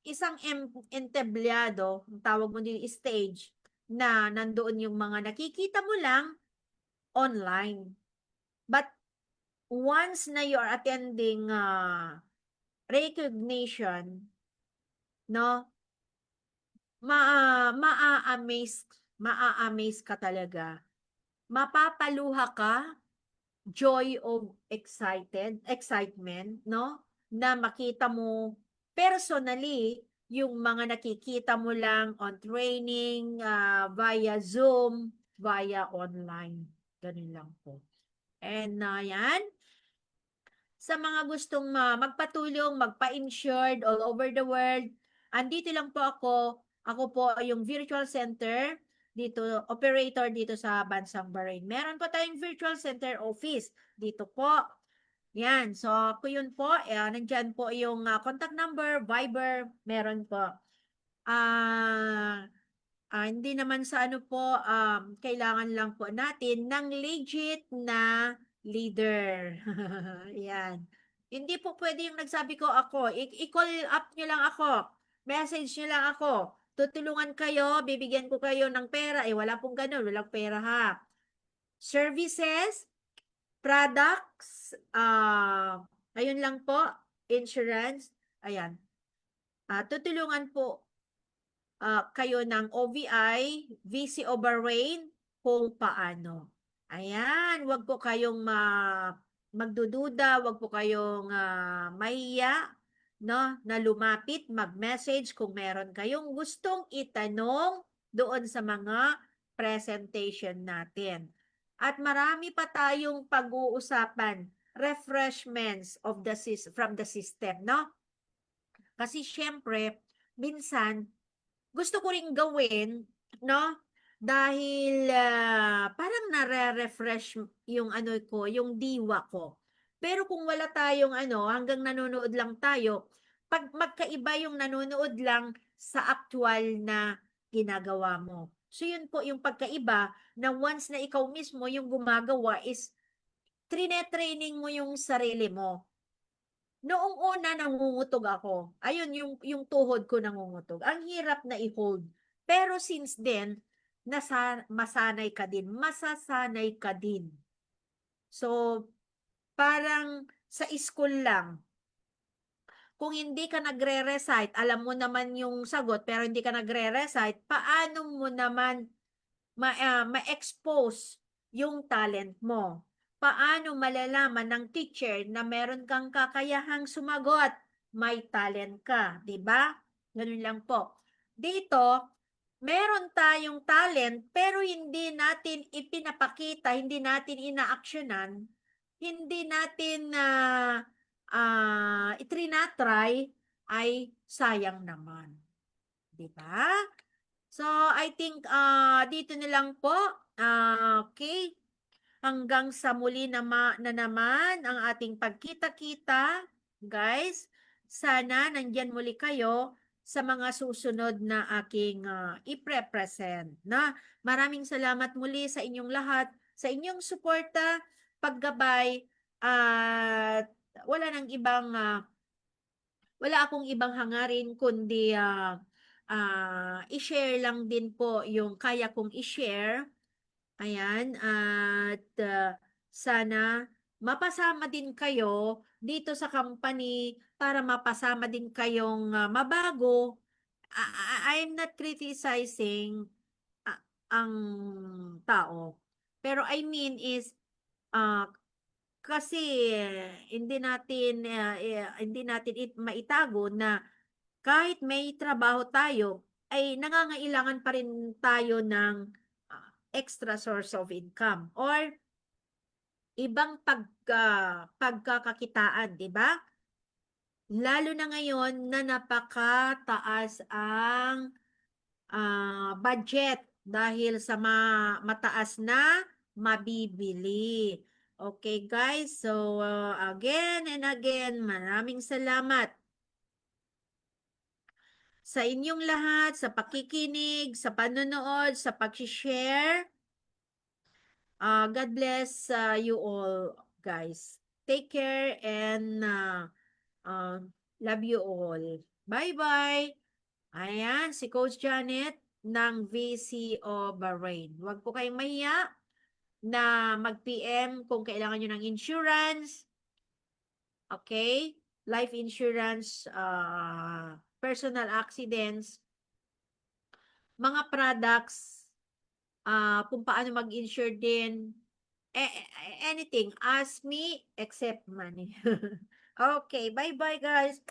isang entablado, ang tawag mo din stage, na nandoon yung mga nakikita mo lang online. But once na you're attending recognition, no, maa-amaze ka talaga. Mapapaluha ka, joy of excitement, no, na makita mo personally yung mga nakikita mo lang on training, via Zoom, via online. Ganun lang po. And yan, sa mga gustong magpatulong, magpa-insured all over the world, andito lang po ako. Ako po yung virtual center dito, operator dito sa Bansang Bahrain. Meron po tayong virtual center office dito po. Yan. So, ako yun po. Nandyan po yung contact number, Viber, meron po. Hindi naman sa ano po, kailangan lang po natin ng legit na leader. Yan. Hindi po pwede yung nagsabi ko ako. I-call up nyo lang ako. Message nyo lang ako. Tutulungan kayo, bibigyan ko kayo ng pera. Wala pong ganun. Walang pera ha. Services, products, ayun lang po. Insurance. Ayan. Tutulungan po kayo ng OVI, VCO Bahrain, kung paano. Ayan, wag po kayong magdududa, wag po kayong mahiya, no, na lumapit, mag-message kung meron kayong gustong itanong doon sa mga presentation natin. At marami pa tayong pag-uusapan, refreshments of from the system, no? Kasi syempre, minsan, gusto ko ring gawin, no, dahil parang nare-refresh yung ano ko, yung diwa ko. Pero kung wala tayong ano, hanggang nanonood lang tayo, pag magkaiba yung nanonood lang sa actual na ginagawa mo. So yun po yung pagkaiba na once na ikaw mismo yung gumagawa is trine-training mo yung sarili mo. Noong una nangungutog ako. Ayun yung tuhod ko nangungutog. Ang hirap na i-hold. Pero since then, masanay ka din. Masasanay ka din. So, parang sa school lang, kung hindi ka nagre-recite, alam mo naman yung sagot, pero hindi ka nagre-recite, paano mo naman ma-expose yung talent mo? Paano malalaman ng teacher na meron kang kakayahang sumagot? May talent ka, di ba? Ganun lang po. Dito, meron tayong talent pero hindi natin ipinapakita, hindi natin inaaksyonan, hindi natin itrinatry, ay sayang naman. Di ba? So, I think dito na lang po. Okay. Hanggang sa muli na naman ang ating pagkita-kita, guys. Sana nandyan muli kayo sa mga susunod na aking ipre-present. Na maraming salamat muli sa inyong lahat, sa inyong suporta, paggabay, at wala nang ibang wala akong ibang hangarin kundi i-share lang din po yung kaya kong i-share. Ayan, at sana mapasama din kayo dito sa company para mapasama din kayong mabago. I'm not criticizing ang tao. Pero I mean is ah, kasi hindi natin maitago na kahit may trabaho tayo, ay nangangailangan pa rin tayo ng extra source of income or ibang pagkakakitaan, di ba? Lalo na ngayon na napakataas ang budget dahil sa mataas na mabibili. Okay guys, so again and again, maraming salamat sa inyong lahat, sa pakikinig, sa panonood, sa pag-share. God bless you all, guys. Take care and love you all. Bye-bye. Ayan, si Coach Janet ng VCO Bahrain. Huwag po kayong mahiya na mag-PM kung kailangan nyo ng insurance. Okay? Life insurance, personal accidents, mga products, kung paano mag-insure din, anything, ask me except money. Okay, bye-bye guys.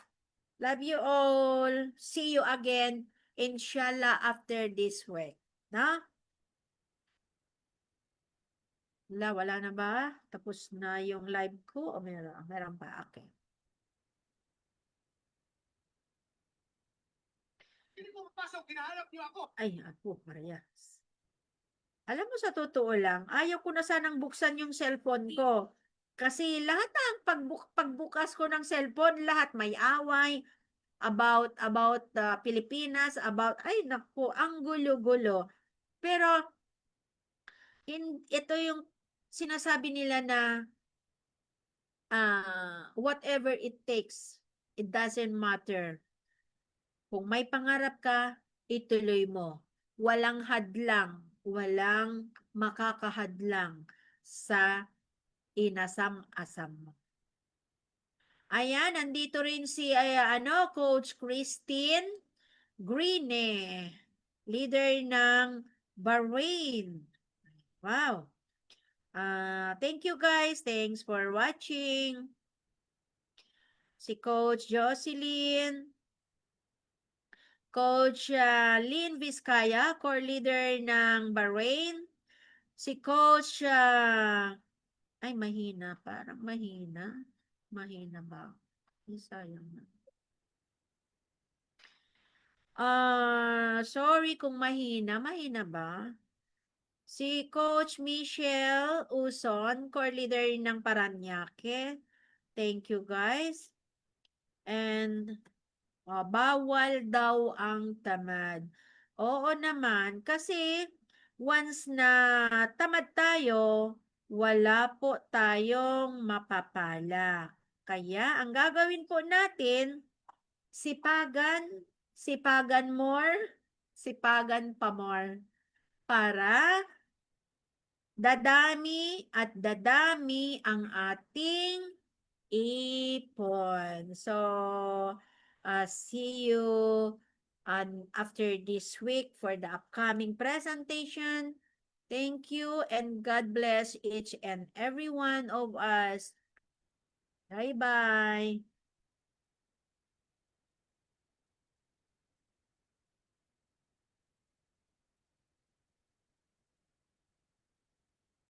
Love you all. See you again, inshallah, after this week. Na? Wala na ba? Tapos na yung live ko? O meron pa? Okay. Hindi ko mapasok, hinahanap niyo ako. Ay, ako, parehas. Alam mo, sa totoo lang, ayaw ko na sanang buksan yung cellphone ko. Kasi lahat ng pagbukas ko ng cellphone, lahat may away about Pilipinas, ay naku, ang gulo-gulo. Pero ito yung sinasabi nila na whatever it takes, it doesn't matter. Kung may pangarap ka, ituloy mo. Walang hadlang, walang makakahadlang sa inasam-asam mo. Ayan, nandito rin si Coach Christine Greene, leader ng Bahrain. Wow. Thank you guys. Thanks for watching. Si Coach Jocelyn, Coach Lynn Vizcaya, core leader ng Bahrain. Si Coach, ay mahina, parang mahina. Mahina ba? Sayang na. Sorry kung mahina. Mahina ba? Si Coach Michelle Uson, core leader ng Paranaque. Thank you, guys. And bawal daw ang tamad. Oo naman, kasi once na tamad tayo, wala po tayong mapapala. Kaya ang gagawin po natin, sipagan, sipagan more, sipagan pa more para dadami at dadami ang ating ipon. So, see you after this week for the upcoming presentation. Thank you and God bless each and every one of us. Bye-bye.